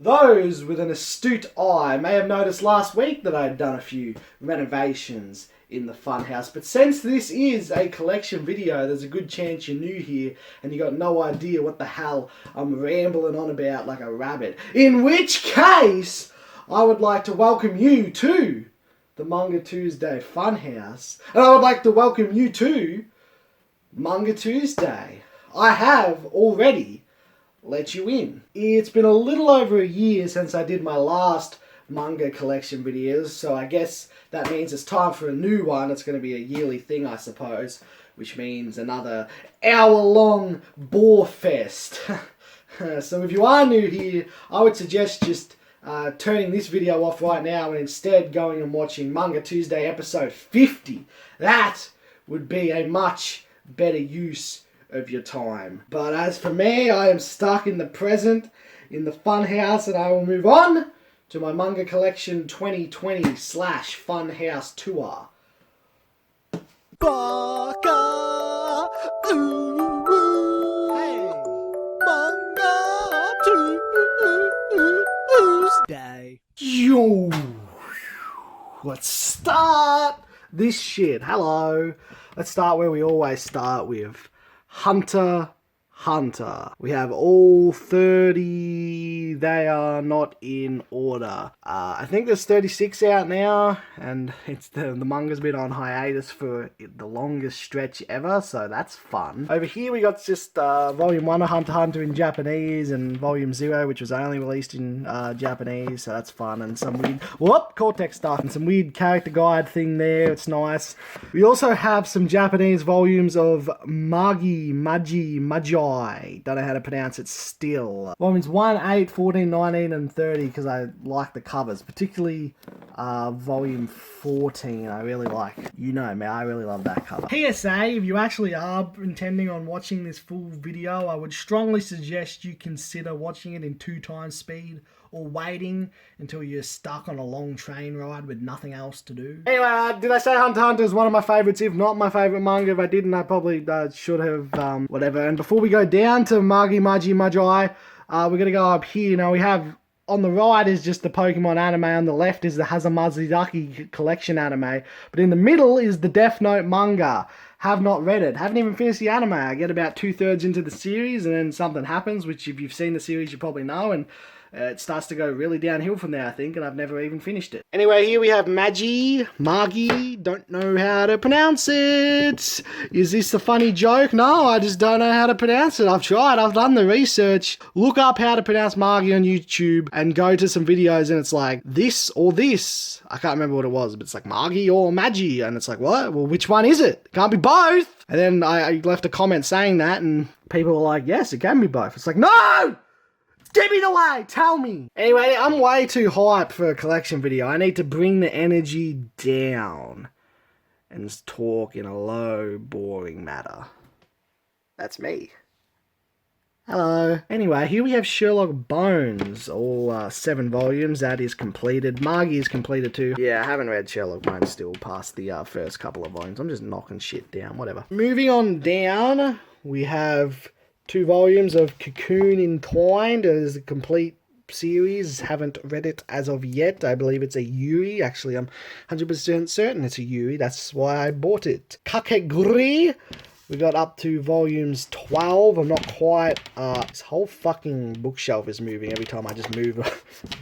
Those with an astute eye may have noticed last week that I had done a few renovations in the funhouse, but since this is a collection video, there's a good chance you're new here and you got no idea what the hell I'm rambling on about like a rabbit. In which case, I would like to welcome you to the Manga Tuesday Funhouse, and I would like to welcome you to Manga Tuesday. I have already let you in. It's been a little over a year since I did my last manga collection videos, so I guess that means it's time for a new one. It's going to be a yearly thing, I suppose, which means another hour-long bore fest. So if you are new here, I would suggest just turning this video off right now and instead going and watching Manga Tuesday episode 50. That would be a much better use of your time. But as for me, I am stuck in the present, in the funhouse, and I will move on to my manga collection 2020/Funhouse Tour. Baka, hey, Manga Tuesday. Yo, let's start this shit. Hello. Let's start where we always start with Hunter Hunter. We have all 30. They are not in order. I think there's 36 out now, and it's the manga's been on hiatus for the longest stretch ever, so that's fun. Over here we got just volume 1 of Hunter Hunter in Japanese, and volume 0, which was only released in Japanese, so that's fun, and some weird Cortex stuff, and some weird character guide thing there. It's nice. We also have some Japanese volumes of Magi, don't know how to pronounce it still. Volumes 1, 8, 14, 19, and 30, because I like the covers, particularly volume 14. I really like, you know me, I really love that cover. PSA, if you actually are intending on watching this full video, I would strongly suggest you consider watching it in 2 times speed, or waiting until you're stuck on a long train ride with nothing else to do. Anyway, did I say Hunter Hunter is one of my favourites? If not my favourite manga, if I didn't, I probably should have, whatever. And before we go down to Magi, we're going to go up here. Now we have, on the right is just the Pokemon anime, on the left is the Hazamazaki collection anime, but in the middle is the Death Note manga. Have not read it. Haven't even finished the anime. I get about 2/3 into the series and then something happens, which if you've seen the series you probably know, and it starts to go really downhill from there, I think, and I've never even finished it. Anyway, here we have Magi, don't know how to pronounce it. Is this a funny joke? No, I just don't know how to pronounce it. I've tried, I've done the research. Look up how to pronounce Magi on YouTube and go to some videos and it's like, this or this. I can't remember what it was, but it's like Magi or Magi, and it's like, what? Well, which one is it? It can't be both. And then I left a comment saying that, and people were like, yes, it can be both. It's like, no! Give it away! Tell me! Anyway, I'm way too hyped for a collection video. I need to bring the energy down and just talk in a low, boring manner. That's me. Hello. Anyway, here we have Sherlock Bones, all 7 volumes. That is completed. Magi is completed too. Yeah, I haven't read Sherlock Bones still past the first couple of volumes. I'm just knocking shit down, whatever. Moving on down, we have 2 volumes of Cocoon Entwined. It is a complete series. Haven't read it as of yet. I believe it's a yuri. Actually, I'm 100% certain it's a yuri. That's why I bought it. Kakeguri. We got up to volumes 12. I'm not quite... this whole fucking bookshelf is moving every time I just move a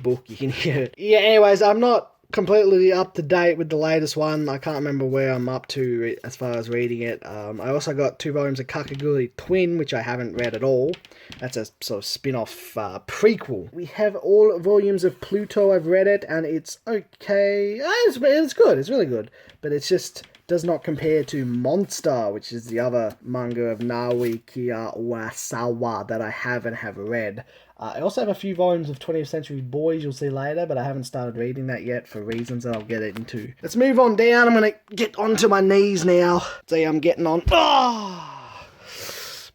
book. You can hear it. Yeah, anyways, I'm not completely up to date with the latest one. I can't remember where I'm up to as far as reading it. I also got 2 volumes of Kakegurui Twin, which I haven't read at all. That's a sort of spin-off prequel. We have all volumes of Pluto. I've read it, and it's okay. It's good. It's really good. But it's just does not compare to Monster, which is the other manga of Naoki Kurosawa that I have read. I also have a few volumes of 20th Century Boys you'll see later, but I haven't started reading that yet for reasons that I'll get into. Let's move on down. I'm going to get onto my knees now. See, I'm getting on. Oh!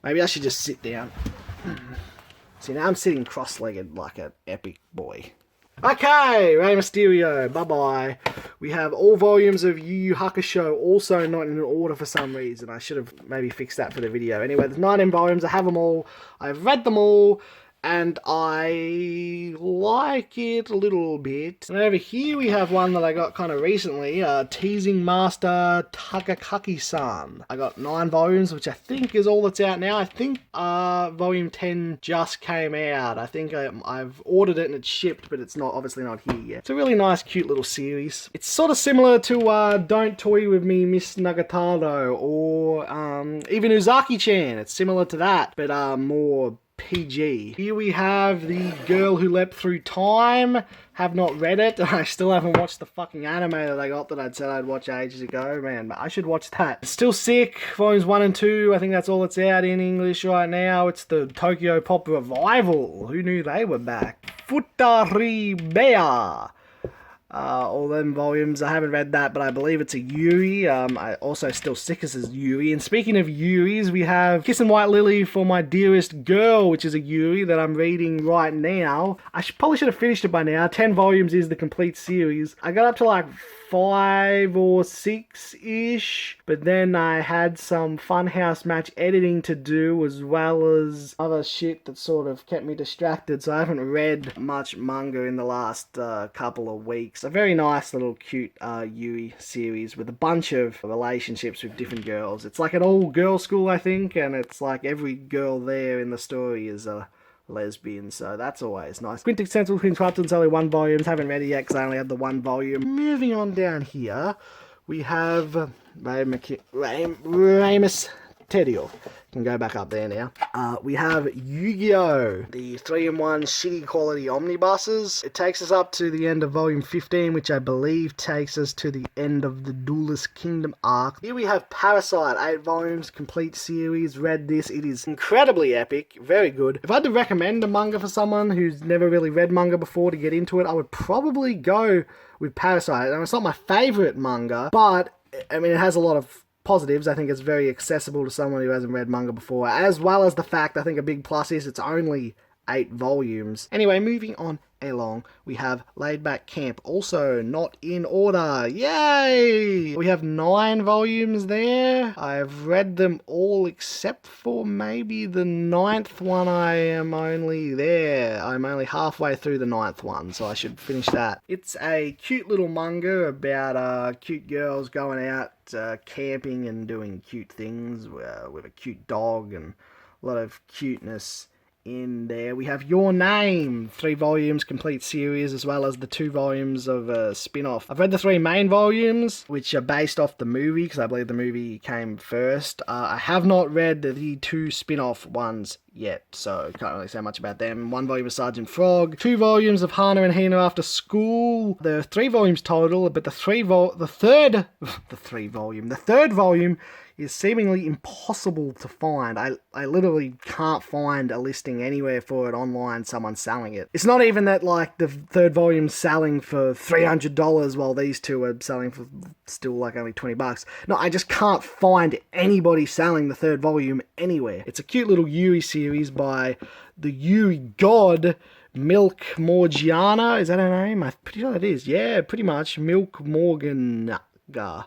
Maybe I should just sit down. See, now I'm sitting cross-legged like an epic boy. Okay, Rey Mysterio, bye-bye. We have all volumes of Yu Yu Hakusho, also not in order for some reason. I should have maybe fixed that for the video. Anyway, there's 19 volumes. I have them all. I've read them all. and I like it a little bit. And over here we have one that I got kind of recently, Teasing Master Takakaki-san. I got 9 volumes, which I think is all that's out now. I think volume 10 just came out. I think I've ordered it and it's shipped, but it's obviously not here yet. It's a really nice, cute little series. It's sort of similar to Don't Toy With Me, Miss Nagataro, or even Uzaki-chan. It's similar to that, but more PG. Here we have The Girl Who Leapt Through Time. Have not read it. I still haven't watched the fucking anime that I got that I'd said I'd watch ages ago. Man, but I should watch that. Still Sick, volumes 1 and 2. I think that's all that's out in English right now. It's the Tokyo Pop Revival. Who knew they were back? Futari Bea. All them volumes. I haven't read that, but I believe it's a Yuri. I also Still Sick as Yuri. And speaking of Yuris, we have Kiss and White Lily for My Dearest Girl, which is a Yuri that I'm reading right now. I probably should have finished it by now. 10 volumes is the complete series. I got up to like 5 or 6-ish, but then I had some Funhouse Match editing to do, as well as other shit that sort of kept me distracted, so I haven't read much manga in the last couple of weeks. A very nice little cute Yui series with a bunch of relationships with different girls. It's like an all-girl school, I think, and it's like every girl there in the story is a lesbian, so that's always nice. Quintessential Twin Twins, only 1 volume. Haven't read it yet because I only had the 1 volume. Moving on down here, we have Ramus Tedio. Can go back up there now. We have Yu-Gi-Oh! The 3-in-1 shitty quality omnibuses. It takes us up to the end of volume 15, which I believe takes us to the end of the Duelist Kingdom arc. Here we have Parasite, 8 volumes, complete series. Read this. It is incredibly epic. Very good. If I had to recommend a manga for someone who's never really read manga before to get into it, I would probably go with Parasite. And it's not my favorite manga, but I mean, it has a lot of positives. I think it's very accessible to someone who hasn't read manga before, as well as the fact, I think a big plus is it's only 8 volumes. Anyway, moving on along, we have Laid Back Camp, also not in order. Yay! We have 9 volumes there. I've read them all except for maybe the 9th one. I'm only halfway through the 9th one, so I should finish that. It's a cute little manga about cute girls going out camping and doing cute things with a cute dog, and a lot of cuteness in there. We have Your Name, 3 volumes, complete series, as well as the 2 volumes of a spin-off. I've read the 3 main volumes, which are based off the movie, because I believe the movie came first. I have not read the 2 spin-off ones yet, so can't really say much about them. 1 volume of Sergeant Frog, 2 volumes of Hana and Hina After School. There are 3 volumes total, but the third volume is seemingly impossible to find. I literally can't find a listing anywhere for it online, someone selling it. It's not even that like the 3rd volume's selling for $300 while these 2 are selling for still like only $20. No, I just can't find anybody selling the 3rd volume anywhere. It's a cute little Yuri series by the Yuri god, Milk Morgiana. Is that her name? I'm pretty sure it is. Yeah, pretty much. Milk Morgan.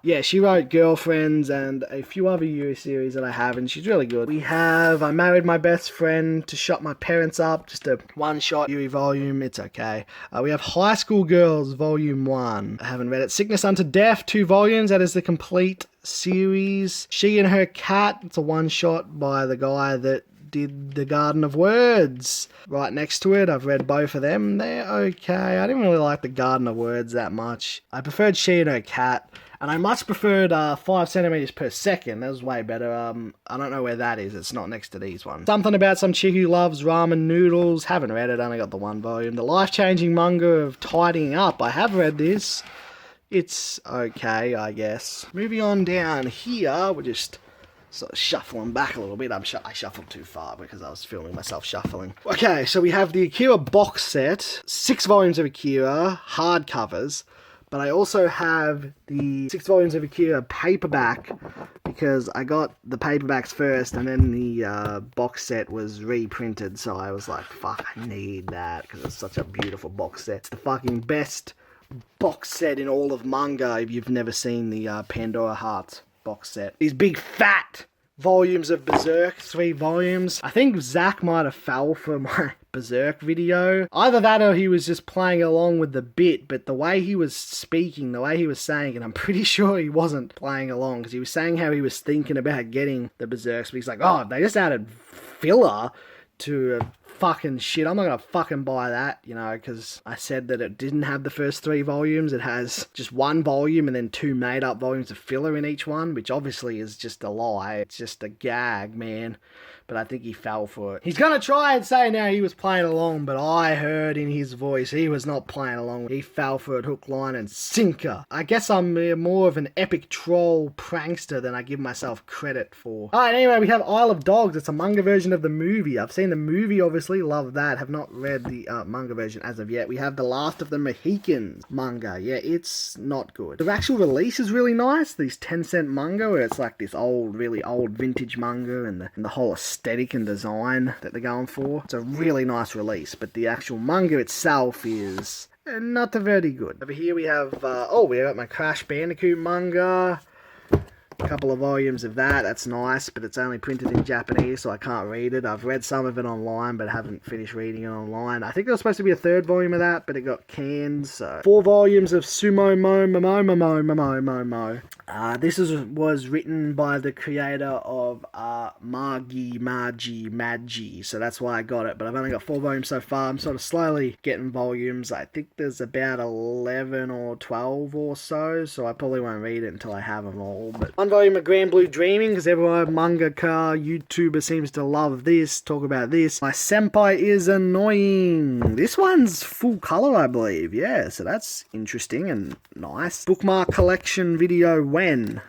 Yeah, she wrote Girlfriends and a few other Yuri series that I have, and she's really good. We have I Married My Best Friend to Shut My Parents Up, just a one-shot Yuri volume. It's okay. We have High School Girls Volume 1. I haven't read it. Sickness Unto Death, 2 volumes. That is the complete series. She and Her Cat. It's a one-shot by the guy that did The Garden of Words. Right next to it, I've read both of them. They're okay. I didn't really like The Garden of Words that much. I preferred She and Her Cat, and I much preferred 5 centimeters per second. That was way better. I don't know where that is. It's not next to these ones. Something About Some Chick Who Loves Ramen Noodles. Haven't read it. Only got the 1 volume. The Life-Changing Manga of Tidying Up. I have read this. It's okay, I guess. Moving on down here, we're just sort of shuffling back a little bit. I shuffled too far because I was filming myself shuffling. Okay, so we have the Akira box set. 6 volumes of Akira, hardcovers. But I also have the 6 volumes of Akira paperback, because I got the paperbacks first and then the box set was reprinted, so I was like, fuck, I need that, because it's such a beautiful box set. It's the fucking best box set in all of manga if you've never seen the Pandora Hearts box set. These big fat volumes of Berserk, 3 volumes. I think Zach might have fell for my Berserk video. Either that or he was just playing along with the bit, but the way he was speaking, the way he was saying it, I'm pretty sure he wasn't playing along, because he was saying how he was thinking about getting the Berserks, but he's like, oh, they just added filler to a fucking shit. I'm not gonna fucking buy that, you know, because I said that it didn't have the first 3 volumes. It has just 1 volume and then 2 made up volumes of filler in each one, which obviously is just a lie. It's just a gag, man. But I think he fell for it. He's gonna try and say now he was playing along, but I heard in his voice he was not playing along. He fell for it hook, line, and sinker. I guess I'm more of an epic troll prankster than I give myself credit for. Alright, anyway, we have Isle of Dogs. It's a manga version of the movie. I've seen the movie, obviously, love that. Have not read the manga version as of yet. We have The Last of the Mohicans manga. Yeah, it's not good. The actual release is really nice. These 10-cent manga where it's like this old, really old vintage manga and the whole aesthetic and design that they're going for. It's a really nice release, but the actual manga itself is not very good. Over here we have, we got my Crash Bandicoot manga. A couple of volumes of that. That's nice, but it's only printed in Japanese, so I can't read it. I've read some of it online, but haven't finished reading it online. I think there was supposed to be a 3rd volume of that, but it got canned, so... 4 volumes of Sumo Momo. This was written by the creator of Magi, so that's why I got it, but I've only got 4 volumes so far. I'm sort of slowly getting volumes. I think there's about 11 or 12 or so I probably won't read it until I have them all, but... 1 volume of Grand Blue Dreaming, because everyone mangaka YouTuber seems to love this, talk about this. My Senpai is Annoying. This one's full color, I believe, yeah, so that's interesting and nice. Bookmark collection video when?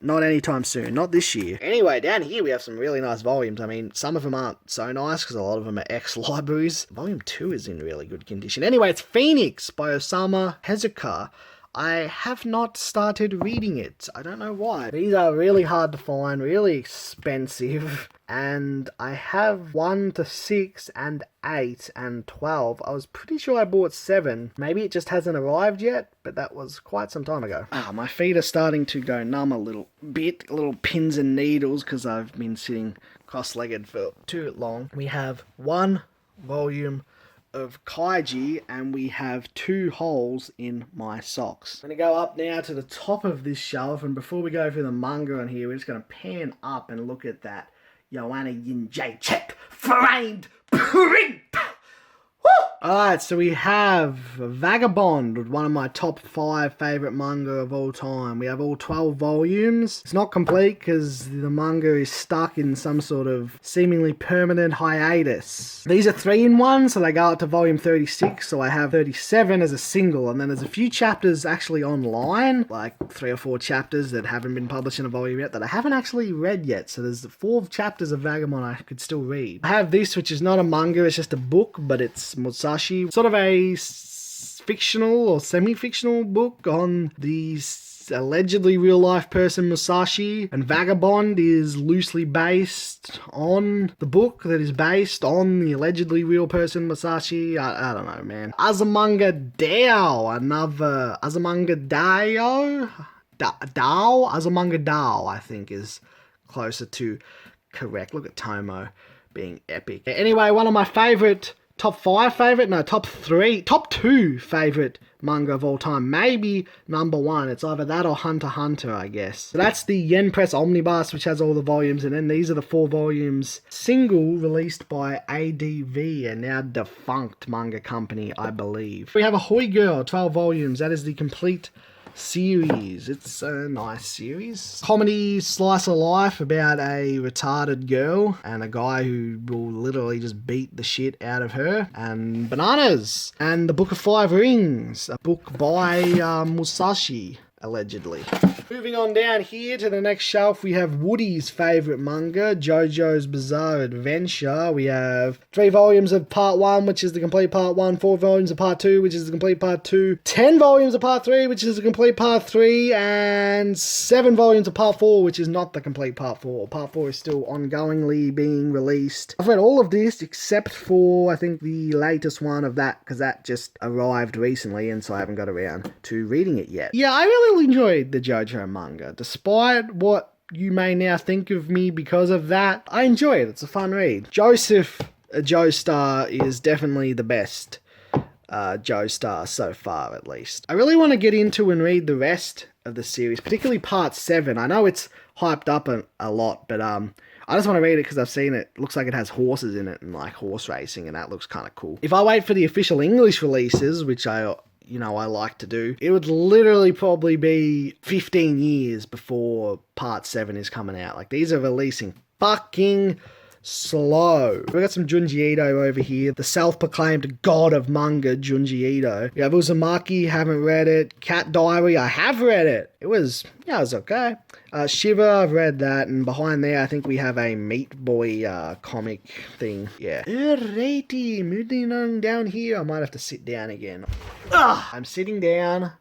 Not anytime soon. Not this year. Anyway, down here we have some really nice volumes. I mean, some of them aren't so nice because a lot of them are ex-libraries. Volume 2 is in really good condition. Anyway, it's Phoenix by Osamu Tezuka. I have not started reading it. I don't know why. These are really hard to find, really expensive. And I have 1 to 6 and 8 and 12. I was pretty sure I bought 7. Maybe it just hasn't arrived yet, but that was quite some time ago. My feet are starting to go numb a little bit. Little pins and needles because I've been sitting cross-legged for too long. We have 1 volume of Kaiji, and we have 2 holes in my socks. I'm going to go up now to the top of this shelf, and before we go through the manga on here, we're just going to pan up and look at that Joanna Yinjay check framed print. Alright, so we have Vagabond, one of my top 5 favourite manga of all time. We have all 12 volumes. It's not complete because the manga is stuck in some sort of seemingly permanent hiatus. These are 3-in-1, so they go up to volume 36, so I have 37 as a single, and then there's a few chapters actually online, like 3 or 4 chapters that haven't been published in a volume yet that I haven't actually read yet, so there's 4 chapters of Vagabond I could still read. I have this, which is not a manga, it's just a book, but it's Musashi, sort of a fictional or semi-fictional book on the allegedly real-life person Musashi, and Vagabond is loosely based on the book that is based on the allegedly real person Musashi. I don't know, man. Azumanga Dao, another Azumanga Dao, Azumanga Dao, I think is closer to correct. Look at Tomo being epic. Anyway, one of my favorite top 2 favourite manga of all time. Maybe number 1. It's either that or Hunter x Hunter, I guess. So that's the Yen Press Omnibus, which has all the volumes, and then these are the 4 volumes single released by ADV, a now defunct manga company, I believe. We have Ahoy Girl, 12 volumes. That is the complete series. It's a nice series. Comedy slice of life about a retarded girl and a guy who will literally just beat the shit out of her. And bananas. And the Book of 5 Rings, a book by Musashi, allegedly. Moving on down here to the next shelf, we have Woody's favourite manga, JoJo's Bizarre Adventure. We have 3 volumes of Part 1, which is the complete Part 1, 4 volumes of Part 2, which is the complete Part 2, 10 volumes of Part 3, which is the complete Part 3, and 7 volumes of Part 4, which is not the complete Part 4. Part 4 is still ongoingly being released. I've read all of this except for, I think, the latest one of that, because that just arrived recently, and so I haven't got around to reading it yet. Yeah, I really enjoyed the JoJo manga, despite what you may now think of me because of that. I enjoy it. It's a fun read. Joseph Joestar is definitely the best Joestar so far, at least. I really want to get into and read the rest of the series, particularly part 7. I know it's hyped up a lot, but I just want to read it because I've seen it. It looks like it has horses in it and like horse racing, and that looks kind of cool. If I wait for the official English releases, which I like to do, it would literally probably be 15 years before part 7 is coming out. Like, these are releasing fucking slow. We got some Junji Ito over here, the self-proclaimed god of manga, Junji Ito. We have Uzumaki, haven't read it. Cat Diary, I have read it. It was okay. Shiva, I've read that, and behind there I think we have a Meat Boy comic thing. Yeah. Alrighty, moving on down here. I might have to sit down again. I'm sitting down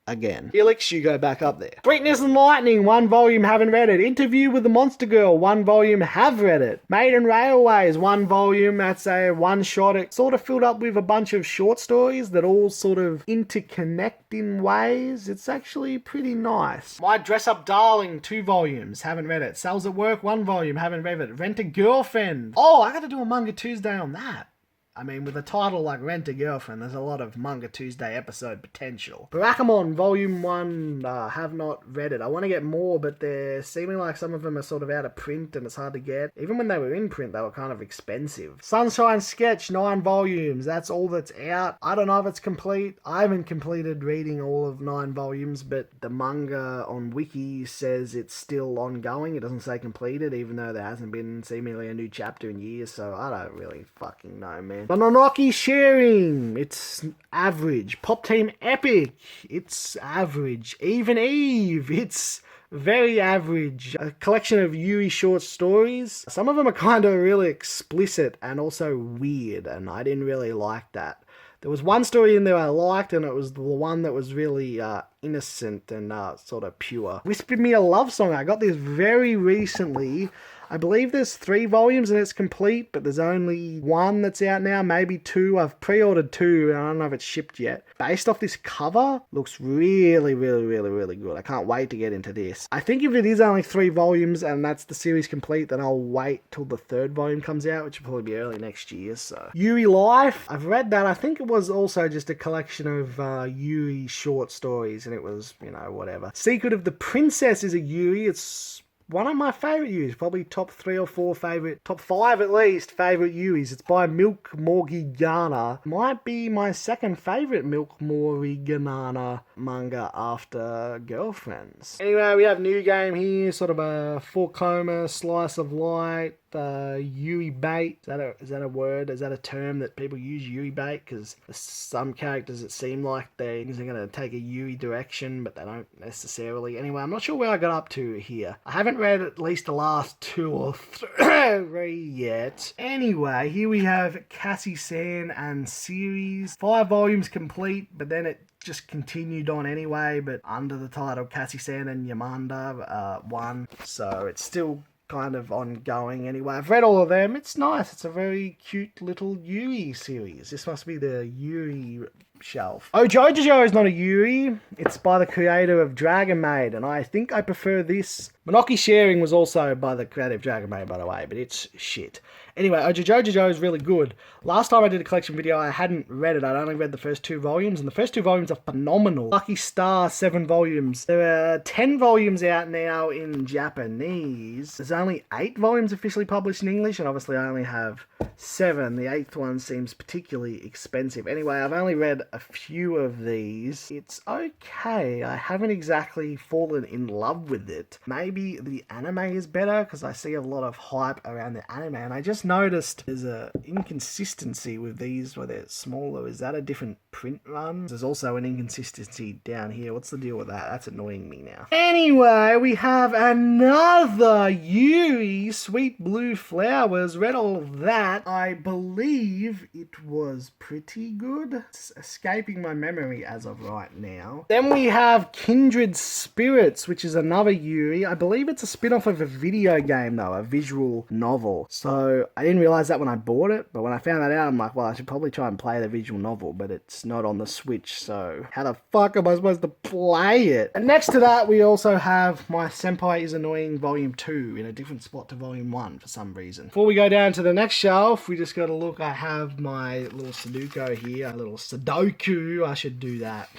again. Felix, you go back up there. Sweetness and Lightning, 1 volume, haven't read it. Interview with the Monster Girl, 1 volume, have read it. Maiden Railways, 1 volume, that's a one shot. It sort of filled up with a bunch of short stories that all sort of interconnect in ways. It's actually pretty nice. My Dress Up Darling, 2 volumes, haven't read it. Cells at Work, 1 volume, haven't read it. Rent a Girlfriend. Oh, I gotta do a Manga Tuesday on that. I mean, with a title like Rent a Girlfriend, there's a lot of Manga Tuesday episode potential. Barakamon, Volume 1, have not read it. I want to get more, but they're seeming like some of them are sort of out of print and it's hard to get. Even when they were in print, they were kind of expensive. Sunshine Sketch, 9 volumes. That's all that's out. I don't know if it's complete. I haven't completed reading all of 9 volumes, but the manga on Wiki says it's still ongoing. It doesn't say completed, even though there hasn't been seemingly a new chapter in years, so I don't really fucking know, man. Mononoke Sharing, it's average. Pop Team Epic, it's average. Even Eve, it's very average. A collection of Yuri short stories. Some of them are kind of really explicit and also weird, and I didn't really like that. There was one story in there I liked, and it was the one that was really innocent and sort of pure. Whisper Me a Love Song, I got this very recently. I believe there's 3 volumes and it's complete, but there's only 1 that's out now, maybe 2. I've pre-ordered 2 and I don't know if it's shipped yet. Based off this cover, looks really, really, really, really good. I can't wait to get into this. I think if it is only 3 volumes and that's the series complete, then I'll wait till the 3rd volume comes out, which will probably be early next year, so. Yuri Life, I've read that. I think it was also just a collection of Yuri short stories, and it was, whatever. Secret of the Princess is a Yuri. It's one of my favourite Yuris, probably top 3 or 4 favourite, top 5 at least, favourite Yuris. It's by Milk Morgigana. Might be my 2nd favourite Milk Morgigana manga after Girlfriends. Anyway, we have new game here, sort of a 4-coma slice of light. Yuri bait, is that a word? Is that a term that people use, Yuri bait? Because some characters it seem like they're going to take a Yuri direction, but they don't necessarily. Anyway, I'm not sure where I got up to here. I haven't read at least the last 2 or 3 yet. Anyway, here we have Cassie-san and series. 5 volumes complete, but then it just continued on anyway, but under the title Cassie-san and Yamanda 1, so it's still kind of ongoing anyway. I've read all of them. It's nice. It's a very cute little Yuri series. This must be the Yuri shelf. Oh, Jojo is not a Yuri. It's by the creator of Dragon Maid, and I think I prefer this. Mononoke Sharing was also by the creator of Dragon Maid, by the way, but it's shit. Anyway, Jojo is really good. Last time I did a collection video, I hadn't read it. I'd only read the first 2 volumes, and the first 2 volumes are phenomenal. Lucky Star, 7 volumes. There are 10 volumes out now in Japanese. There's only 8 volumes officially published in English, and obviously I only have 7. The 8th one seems particularly expensive. Anyway, I've only read a few of these. It's okay. I haven't exactly fallen in love with it. Maybe the anime is better, because I see a lot of hype around the anime, and I just noticed there's a inconsistency with these where they're smaller. Is that a different print run? There's also an inconsistency down here. What's the deal with that? That's annoying me now. Anyway, we have another Yuri, Sweet Blue Flowers. Read all of that. I believe it was pretty good. It's escaping my memory as of right now. Then we have Kindred Spirits, which is another Yuri. I believe it's a spin-off of a video game though, a visual novel. So I didn't realize that when I bought it, but when I found that out, I'm like, well, I should probably try and play the visual novel, but it's not on the Switch, so how the fuck am I supposed to play it? And next to that, we also have My Senpai is Annoying Volume 2 in a different spot to Volume 1 for some reason. Before we go down to the next shelf, we just got to look. I have my little Sudoku here, a little Sudoku. I should do that.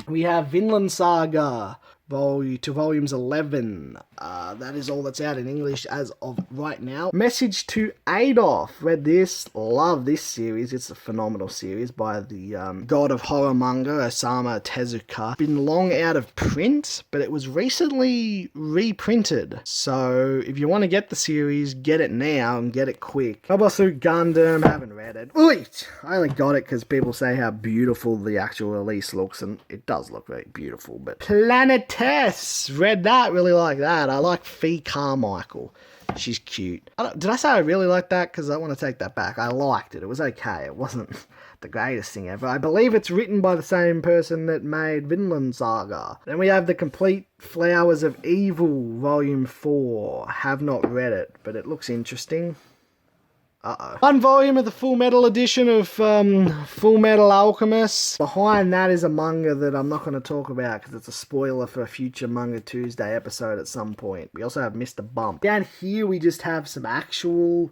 We have Vinland Saga, to volumes 11. That is all that's out in English as of right now. Message to Adolf. Read this. Love this series. It's a phenomenal series by the god of horror manga, Osamu Tezuka. Been long out of print, but it was recently reprinted. So if you want to get the series, get it now and get it quick. Kobosu Gundam. Haven't read it. Wait! I only got it because people say how beautiful the actual release looks, and it does look very beautiful. But Planetess. Read that. Really like that. I like Fee Carmichael. She's cute. Did I say I really like that? Because I want to take that back. I liked it. It was okay. It wasn't the greatest thing ever. I believe it's written by the same person that made Vinland Saga. Then we have The Complete Flowers of Evil, Volume 4. Have not read it, but it looks interesting. One volume of the Full Metal edition of Full Metal Alchemist. Behind that is a manga that I'm not going to talk about because it's a spoiler for a future Manga Tuesday episode at some point. We also have Mr. Bump. Down here we just have some actual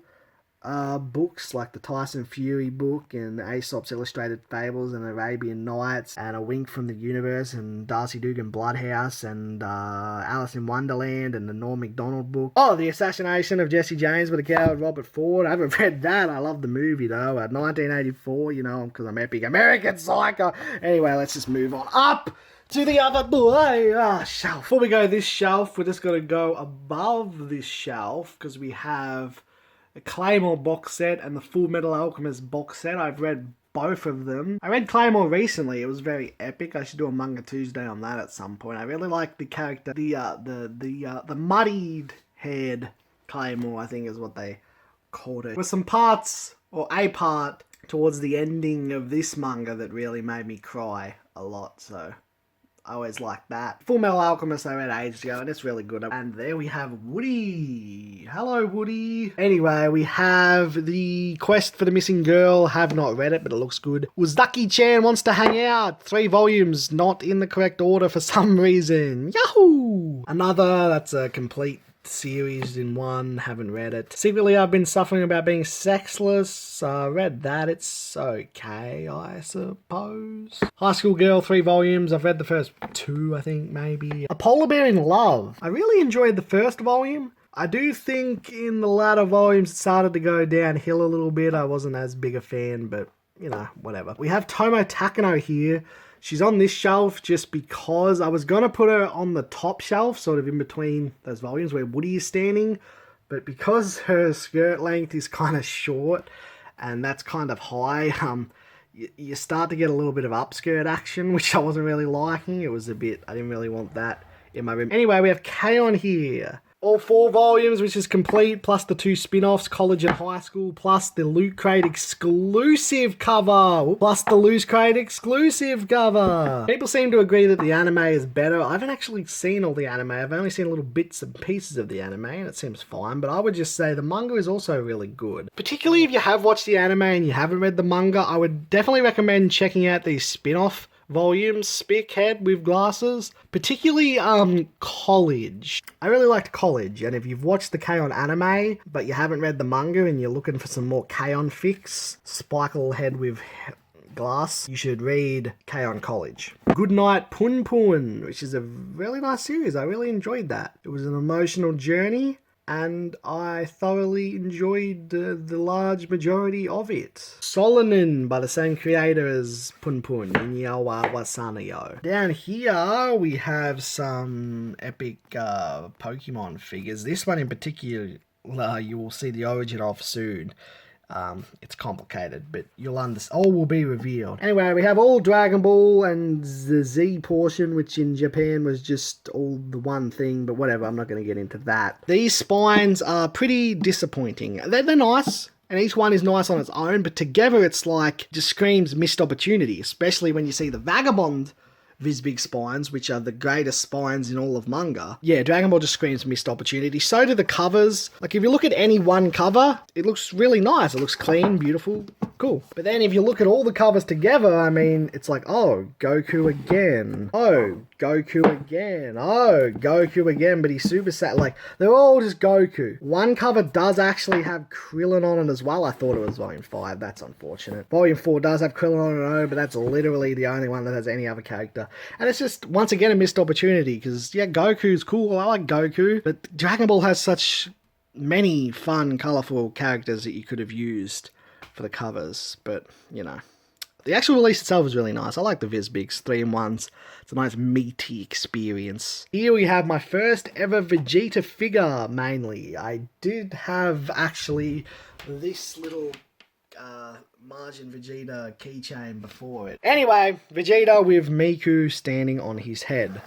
books like the Tyson Fury book and Aesop's Illustrated Fables and Arabian Nights and A Wink from the Universe and Darcy Dugan Bloodhouse and Alice in Wonderland and the Norm Macdonald book. Oh, The Assassination of Jesse James by the Coward Robert Ford. I haven't read that. I love the movie though. 1984, you know, because I'm epic American Psycho. Anyway, let's just move on up to the other shelf. Before we go this shelf, we're just going to go above this shelf because we have the Claymore box set and the Full Metal Alchemist box set. I've read both of them. I read Claymore recently. It was very epic. I should do a Manga Tuesday on that at some point. I really like the character, the muddied haired Claymore, I think is what they called it. With some parts, or a part, towards the ending of this manga that really made me cry a lot, so I always liked that. Full Metal Alchemist I read ages ago, and it's really good. And there we have Woody. Hello, Woody. Anyway, we have The Quest for the Missing Girl. Have not read it, but it looks good. Uzaki-chan Wants to Hang Out. 3 volumes, not in the correct order for some reason. Yahoo! Another, that's a complete series in one. Haven't read it. Secretly, I've been suffering about being sexless. Read that. It's okay, I suppose. High School Girl, 3 volumes. I've read the first 2, I think, maybe. A Polar Bear in Love. I really enjoyed the first volume. I do think in the latter volumes it started to go downhill a little bit. I wasn't as big a fan, but, you know, whatever. We have Tomo Takano here. She's on this shelf just because I was going to put her on the top shelf, sort of in between those volumes where Woody is standing. But because her skirt length is kind of short and that's kind of high, you start to get a little bit of upskirt action, which I wasn't really liking. It was a bit, I didn't really want that in my room. Anyway, we have K-On! Here. All 4 volumes, which is complete, plus the 2 spin-offs, College and High School, plus the Loot Crate exclusive cover. Plus the Loot Crate exclusive cover. People seem to agree that the anime is better. I haven't actually seen all the anime. I've only seen little bits and pieces of the anime, and it seems fine. But I would just say the manga is also really good. Particularly if you have watched the anime and you haven't read the manga, I would definitely recommend checking out these spin-off volumes, Spickhead with glasses, particularly College. I really liked College, and if you've watched the K-On! Anime but you haven't read the manga and you're looking for some more K-On! Fix, Spikehead with glass, you should read K-On! College. Goodnight Pun Pun, which is a really nice series. I really enjoyed that. It was an emotional journey, and I thoroughly enjoyed the large majority of it. Solanin, by the same creator as Pun Pun, Inyawa Wasanayo. Down here, we have some epic Pokemon figures. This one in particular, you will see the origin of soon. It's complicated, but you'll understand. All will be revealed. Anyway, we have all Dragon Ball and the Z portion, which in Japan was just all the one thing, but whatever, I'm not going to get into that. These spines are pretty disappointing. They're nice. And each one is nice on its own, but together it's like, just screams missed opportunity, especially when you see the Vagabond Visbig spines, which are the greatest spines in all of manga. Yeah, Dragon Ball just screams missed opportunity. So do the covers. Like, if you look at any one cover, it looks really nice. It looks clean, beautiful, cool. But then if you look at all the covers together, I mean, it's like, oh, Goku again. Oh, Goku again. Oh, Goku again, but he's super sad. Like, they're all just Goku. One cover does actually have Krillin on it as well. I thought it was Volume 5. That's unfortunate. Volume 4 does have Krillin on it, but that's literally the only one that has any other character. And it's just, once again, a missed opportunity, because, yeah, Goku's cool. I like Goku, but Dragon Ball has such many fun, colourful characters that you could have used for the covers. But, you know, the actual release itself is really nice. I like the Visbigs, 3-in-1s. It's a nice meaty experience. Here we have my first ever Vegeta figure, mainly. I did have, actually, this little Margin Vegeta keychain before it. Anyway, Vegeta with Miku standing on his head.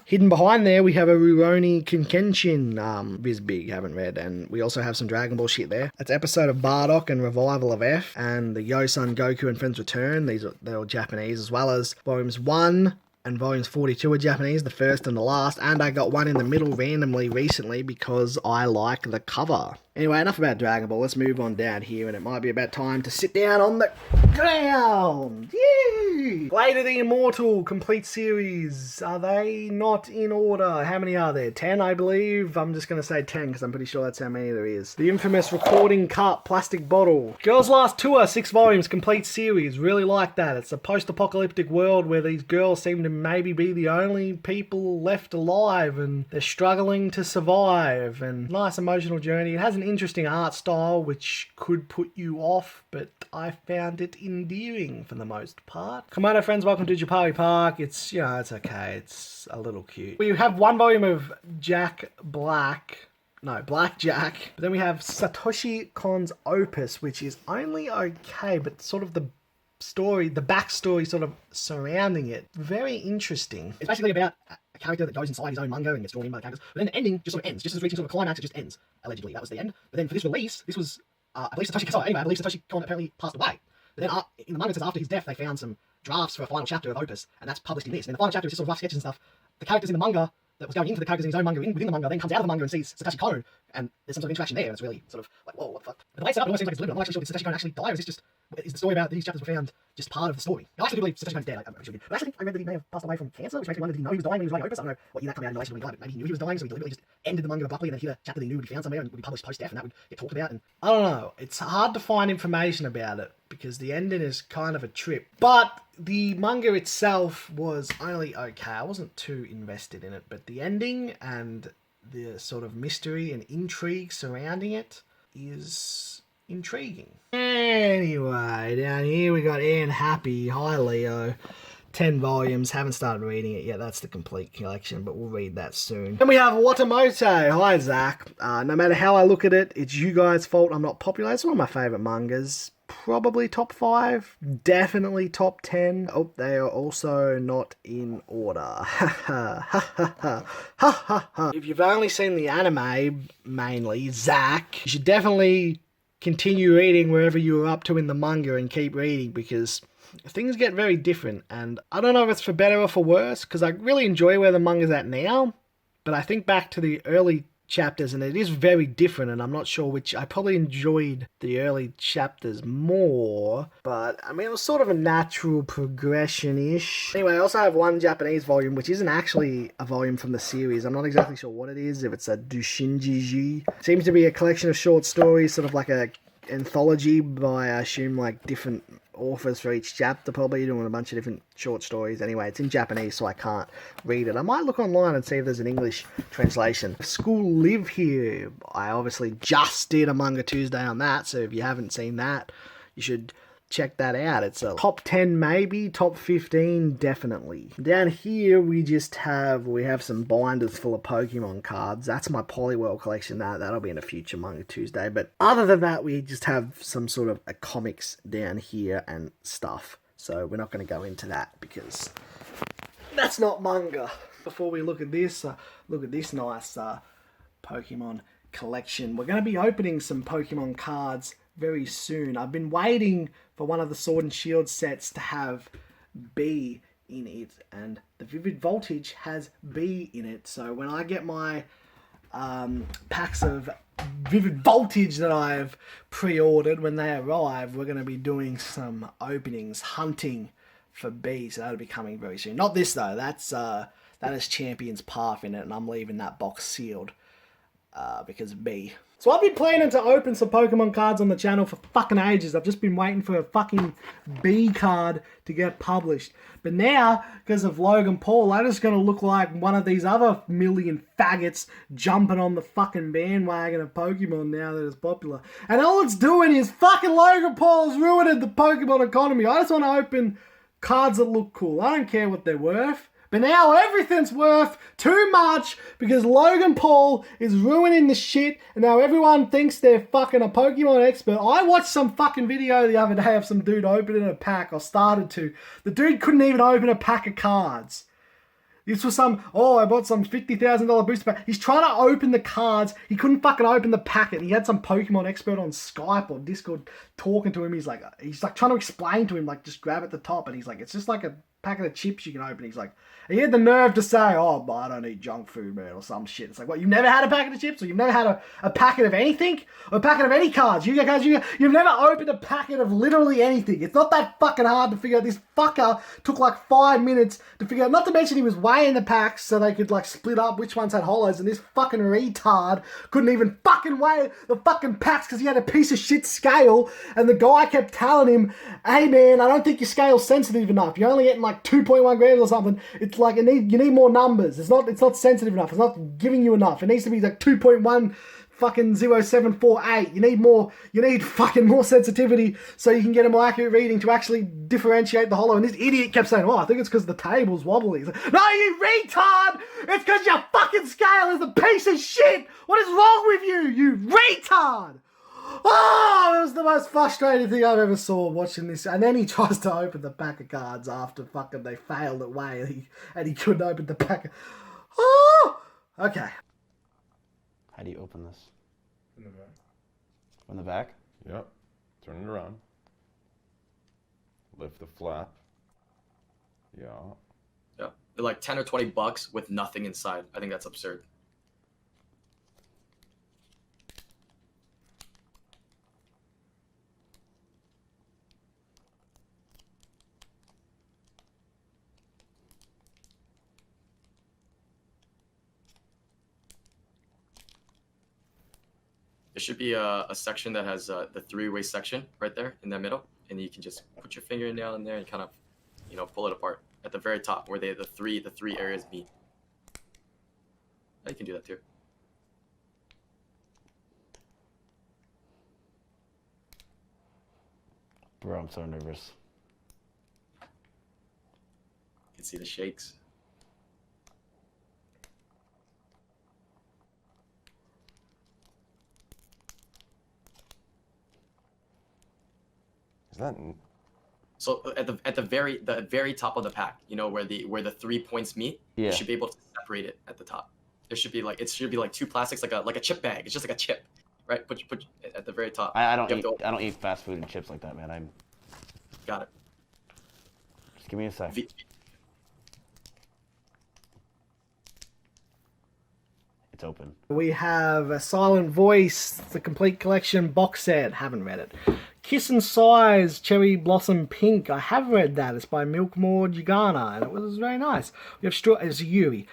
Hidden behind there, we have a Rurouni Kinkenshin Visbig, haven't read, and we also have some Dragon Ball shit there. It's episode of Bardock and Revival of F, and the Yosun Goku and Friends Return. They're all Japanese, as well as volumes 1 and volumes 42 are Japanese, the first and the last, and I got one in the middle randomly recently because I like the cover. Anyway, enough about Dragon Ball. Let's move on down here, and it might be about time to sit down on the ground. Yay! Blade of the Immortal complete series. Are they not in order? How many are there? 10, I believe. I'm just going to say 10 because I'm pretty sure that's how many there is. The infamous recording cup, plastic bottle. Girls Last Tour, 6 volumes, complete series. Really like that. It's a post-apocalyptic world where these girls seem to maybe be the only people left alive, and they're struggling to survive. And nice emotional journey. It has an interesting art style which could put you off, but I found it endearing for the most part. Komodo friends, welcome to Japari Park. It's, you know, it's okay. It's a little cute. We have one volume of Black Jack. But then we have Satoshi Kon's Opus, which is only okay, but sort of the backstory sort of surrounding it, very interesting. It's basically about a character that goes inside his own manga and gets drawn in by the characters, but then the ending just sort of ends. Just as reaching sort of a climax, it just ends. Allegedly, that was the end. But then for this release, this was, I believe Satoshi Kon apparently passed away. But then in the manga, it says after his death, they found some drafts for a final chapter of Opus, and that's published in this. And the final chapter is just sort of rough sketches and stuff. The characters in the manga that was going into the characters in his own manga within the manga, then comes out of the manga and sees Satoshi Kon, and there's some sort of interaction there, and it's really sort of like, whoa, what the fuck? But the way it's set up, it almost seems like it's deliberate. I'm not actually sure, did Satoshi Kon actually die, or is this just, is the story about these chapters were found just part of the story? I actually do believe Satoshi Kon's dead, I'm sure he did. But actually, I read that he may have passed away from cancer, which makes me wonder, did he know he was dying when he was writing Opus? I don't know what year that came out in relation to when he died, but maybe he knew he was dying, so he deliberately just ended the manga abruptly, and then hit a chapter that he knew would be found somewhere and would be published post-death, and that would get talked about. And I don't know, it's hard to find information about it, because the ending is kind of a trip. But the manga itself was only okay. I wasn't too invested in it, but the ending and the sort of mystery and intrigue surrounding it is intriguing. Anyway, down here we got Anne Happy. Hi, Leo. 10 volumes. Haven't started reading it yet. That's the complete collection, but we'll read that soon. Then we have Watamote. Hi, Zach. No matter how I look at it, it's you guys' fault I'm not popular. It's one of my favourite mangas. Probably top 5, definitely top 10. Oh, they are also not in order. If you've only seen the anime, mainly, Zach, you should definitely continue reading wherever you were up to in the manga and keep reading, because things get very different. And I don't know if it's for better or for worse, because I really enjoy where the manga's at now, but I think back to the early chapters and it is very different, and I'm not sure which. I probably enjoyed the early chapters more, but I mean, it was sort of a natural progression-ish. Anyway, I also have one Japanese volume, which isn't actually a volume from the series. I'm not exactly sure what it is, if it's a Dushinjiji. Seems to be a collection of short stories, sort of like a anthology by, I assume, like different authors for each chapter, probably doing a bunch of different short stories. Anyway, it's in Japanese, so I can't read it. I might look online and see if there's an English translation. School Live Here. I obviously just did a Manga Tuesday on that, so if you haven't seen that, you should check that out. It's a top 10 maybe, top 15 definitely. Down here we have some binders full of Pokemon cards. That's my Poliwhirl collection. That'll be in a future Manga Tuesday. But other than that, we just have some sort of comics down here and stuff. So we're not going to go into that because that's not manga. Before we look at this nice Pokemon collection. We're going to be opening some Pokemon cards very soon. I've been waiting for one of the Sword and Shield sets to have B in it, and the Vivid Voltage has B in it. So when I get my packs of Vivid Voltage that I've pre-ordered, when they arrive, we're going to be doing some openings, hunting for B. So that'll be coming very soon. Not this though. That is Champion's Path in it, and I'm leaving that box sealed because of B. So I've been planning to open some Pokemon cards on the channel for fucking ages. I've just been waiting for a fucking B card to get published. But now, because of Logan Paul, I'm just going to look like one of these other million faggots jumping on the fucking bandwagon of Pokemon now that it's popular. And all it's doing is fucking Logan Paul has ruined the Pokemon economy. I just want to open cards that look cool. I don't care what they're worth. But now everything's worth too much because Logan Paul is ruining the shit, and now everyone thinks they're fucking a Pokemon expert. I watched some fucking video the other day of some dude opening a pack, or started to. The dude couldn't even open a pack of cards. This was I bought some $50,000 booster pack. He's trying to open the cards. He couldn't fucking open the packet. He had some Pokemon expert on Skype or Discord talking to him. He's like trying to explain to him, like, just grab at the top. And he's like, it's just like a packet of chips you can open. He's like, he had the nerve to say, oh, I don't eat junk food, man, or some shit. It's like, what, you've never had a packet of chips? Or you've never had a packet of anything? Or a packet of any cards? You've never opened a packet of literally anything. It's not that fucking hard to figure out. This fucker took like 5 minutes to figure out, not to mention he was weighing the packs so they could like split up which ones had hollows, and this fucking retard couldn't even fucking weigh the fucking packs because he had a piece of shit scale, and the guy kept telling him, hey man, I don't think your scale's sensitive enough. You're only getting like 2.1 grams or something. It's like you need more numbers. It's not sensitive enough. It's not giving you enough. It needs to be like 2.1 fucking 0748. You need fucking more sensitivity so you can get a more accurate reading to actually differentiate the hollow. And this idiot kept saying, I think it's because the table's wobbly. Like, no, you retard! It's because your fucking scale is a piece of shit! What is wrong with you, you retard? Oh, it was the most frustrating thing I've ever saw watching this. And then he tries to open the pack of cards after fucking they failed at weigh, and he couldn't open the pack. Oh, okay. How do you open this? In the back. From the back? Yep. Turn it around. Lift the flap. Yeah. Yeah. They're like 10 or 20 bucks with nothing inside. I think that's absurd. There should be a section that has the three-way section right there in the middle, and you can just put your fingernail in there and kind of, pull it apart at the very top where the three areas meet. You can do that too. Bro, I'm so nervous. You can see the shakes. So at the very top of the pack, where the 3 points meet, you should be able to separate it at the top. There should be like two plastics, like a chip bag. It's just like a chip, right? Put at the very top. I don't eat fast food and chips like that, man. Got it. Just give me a sec. It's open. We have A Silent Voice, the complete collection box set. Haven't read it. Kiss and Size, Cherry Blossom Pink. I have read that. It's by Milkmore Gigana, and it was very nice. We have it's a Yuri.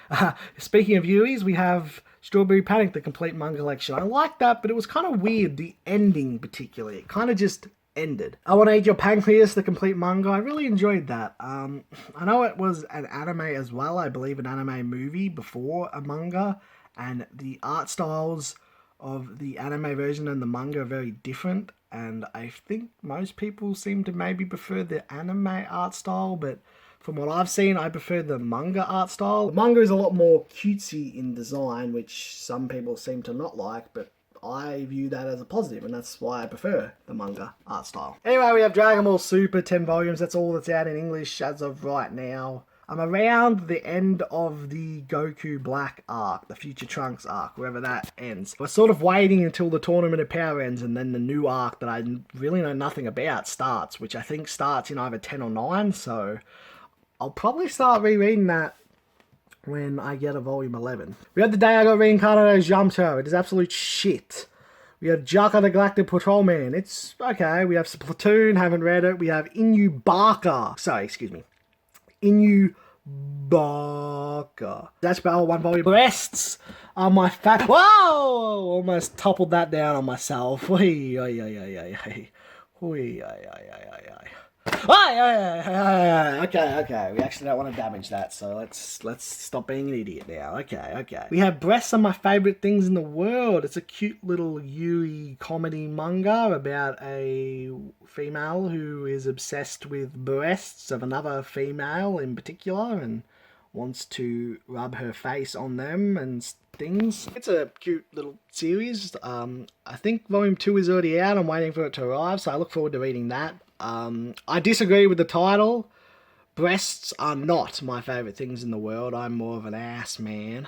Speaking of Yuris, we have Strawberry Panic, the complete manga collection. I like that, but it was kind of weird, the ending particularly. It kind of just ended. I Want to Eat Your Pancreas, the complete manga. I really enjoyed that. I know it was an anime as well. I believe an anime movie before a manga, and the art styles of the anime version and the manga are very different, and I think most people seem to maybe prefer the anime art style, but from what I've seen, I prefer the manga art style. The manga is a lot more cutesy in design, which some people seem to not like, but I view that as a positive, and that's why I prefer the manga art style. Anyway, we have Dragon Ball Super, 10 volumes. That's all that's out in English as of right now. I'm around the end of the Goku Black arc, the Future Trunks arc, wherever that ends. We're sort of waiting until the Tournament of Power ends, and then the new arc that I really know nothing about starts, which I think starts in either 10 or 9, so I'll probably start rereading that when I get a volume 11. We had the day I got reincarnated as Yamcha. It is absolute shit. We have Jaka the Galactic Patrolman. It's okay. We have Splatoon, haven't read it. We have Inubaka. Sorry, excuse me. Inubaka. That's about one volume. Breasts are my fat. Whoa! Almost toppled that down on myself. Okay. We actually don't want to damage that, so let's stop being an idiot now. Okay. We have breasts are my favourite things in the world. It's a cute little yuri comedy manga about a female who is obsessed with breasts of another female in particular and wants to rub her face on them and things. It's a cute little series. I think volume 2 is already out. I'm waiting for it to arrive, so I look forward to reading that. I disagree with the title. Breasts are not my favourite things in the world. I'm more of an ass man.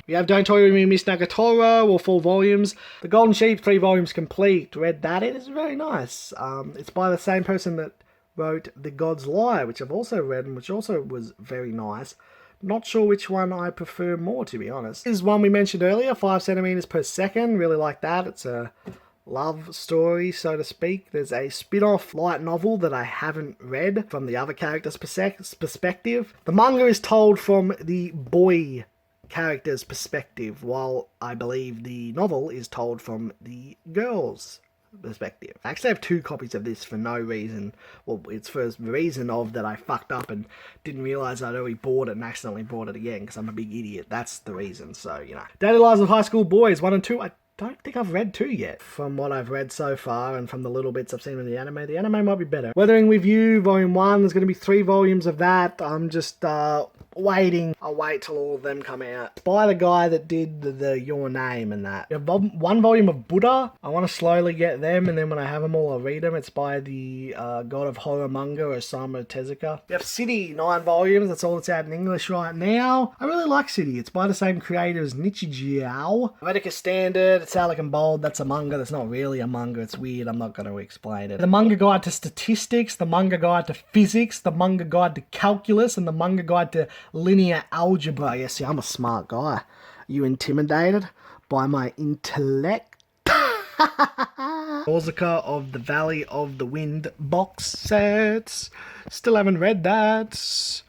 We have Don't Toy With Me, Miss Nagatoro, or 4 volumes. The Golden Sheep, 3 volumes complete. Read that. It is very nice. It's by the same person that wrote The God's Lie, which I've also read and which also was very nice. Not sure which one I prefer more, to be honest. This is one we mentioned earlier, 5 centimeters per second. Really like that. It's a love story, so to speak. There's a spin-off light novel that I haven't read from the other character's perspective. The manga is told from the boy character's perspective, while I believe the novel is told from the girl's perspective. I actually have 2 copies of this for no reason. Well, it's for the reason of that I fucked up and didn't realise I'd already bought it and accidentally bought it again because I'm a big idiot. That's the reason, so, you know. Daily Lives of High School Boys 1 and 2. I don't think I've read 2 yet. From what I've read so far and from the little bits I've seen in the anime might be better. Weathering With You, Volume 1, there's going to be 3 volumes of that. I'm just waiting. I'll wait till all of them come out. By the guy that did the Your Name and that. You have 1 volume of Buddha. I want to slowly get them, and then when I have them all, I'll read them. It's by the God of Horror Manga, Osamu Tezuka. You have City, 9 volumes. That's all that's out in English right now. I really like City. It's by the same creator as Nichijiao. Medica Standard, Italic and Bold. That's a manga. That's not really a manga. It's weird. I'm not going to explain it. The Manga Guide to Statistics, the Manga Guide to Physics, the Manga Guide to Calculus, and the Manga Guide to Linear Algebra. Yes, see, I'm a smart guy. Are you intimidated by my intellect? Nausicaa of the Valley of the Wind box sets. Still haven't read that.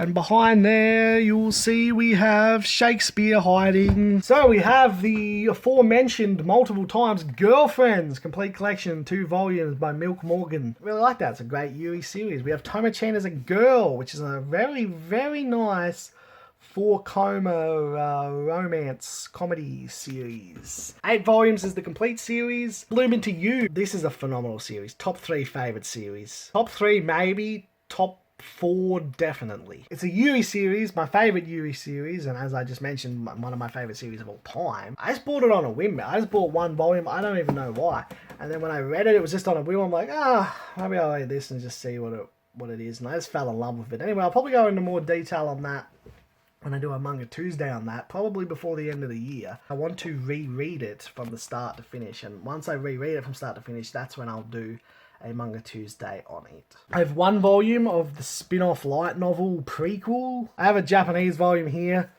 And behind there, you'll see we have Shakespeare hiding. So we have the aforementioned multiple times Girlfriends Complete Collection, 2 volumes by Milk Morgan. I really like that. It's a great Yuri series. We have Tomo-chan as a Girl, which is a very, very nice 4-coma romance comedy series. 8 volumes is the complete series. Bloom Into You. This is a phenomenal series. Top 3 favourite series. Top 3 maybe. Top 4 definitely. It's a Yuri series, my favourite Yuri series, and as I just mentioned, one of my favourite series of all time. I just bought it on a whim. I just bought 1 volume. I don't even know why. And then when I read it, it was just on a whim. I'm like, maybe I'll read this and just see what it is. And I just fell in love with it. Anyway, I'll probably go into more detail on that when I do a Manga Tuesday on that, probably before the end of the year. I want to reread it from the start to finish, and once I reread it from start to finish, that's when I'll do a Manga Tuesday on it. I have 1 volume of the spin-off light novel prequel. I have a Japanese volume here,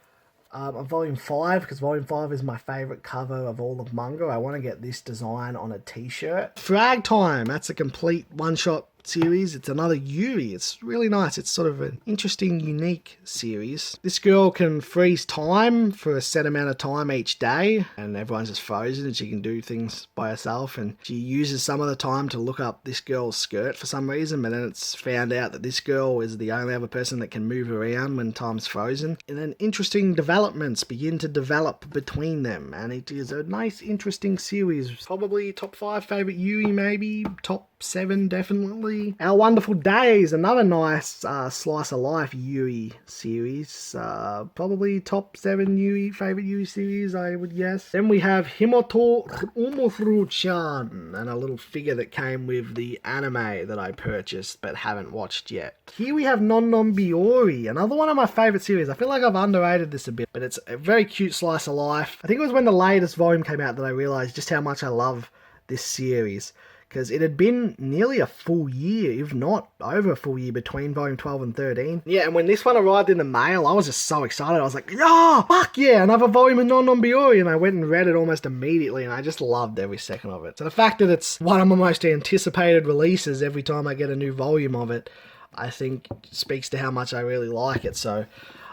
of volume 5, because volume 5 is my favourite cover of all of manga. I want to get this design on a t-shirt. Frag Time, that's a complete one-shot series. It's another Yuri. It's really nice. It's sort of an interesting, unique series. This girl can freeze time for a set amount of time each day, and everyone's just frozen and she can do things by herself, and she uses some of the time to look up this girl's skirt for some reason, but then it's found out that this girl is the only other person that can move around when time's frozen. And then interesting developments begin to develop between them, and it is a nice, interesting series. Probably top 5 favourite Yuri, maybe top 7 definitely. Yuri. Our Wonderful Days, another nice slice of life Yuri series. Probably top 7 Yuri, favorite Yuri series, I would guess. Then we have Himoto Umofuru-chan, and a little figure that came with the anime that I purchased but haven't watched yet. Here we have Non Non Biori, another one of my favorite series. I feel like I've underrated this a bit, but it's a very cute slice of life. I think it was when the latest volume came out that I realized just how much I love this series, because it had been nearly a full year, if not over a full year, between volume 12 and 13. Yeah, and when this one arrived in the mail, I was just so excited. I was like, yeah, fuck yeah, another volume of Non Non Biori, and I went and read it almost immediately, and I just loved every second of it. So the fact that it's one of my most anticipated releases every time I get a new volume of it, I think speaks to how much I really like it. So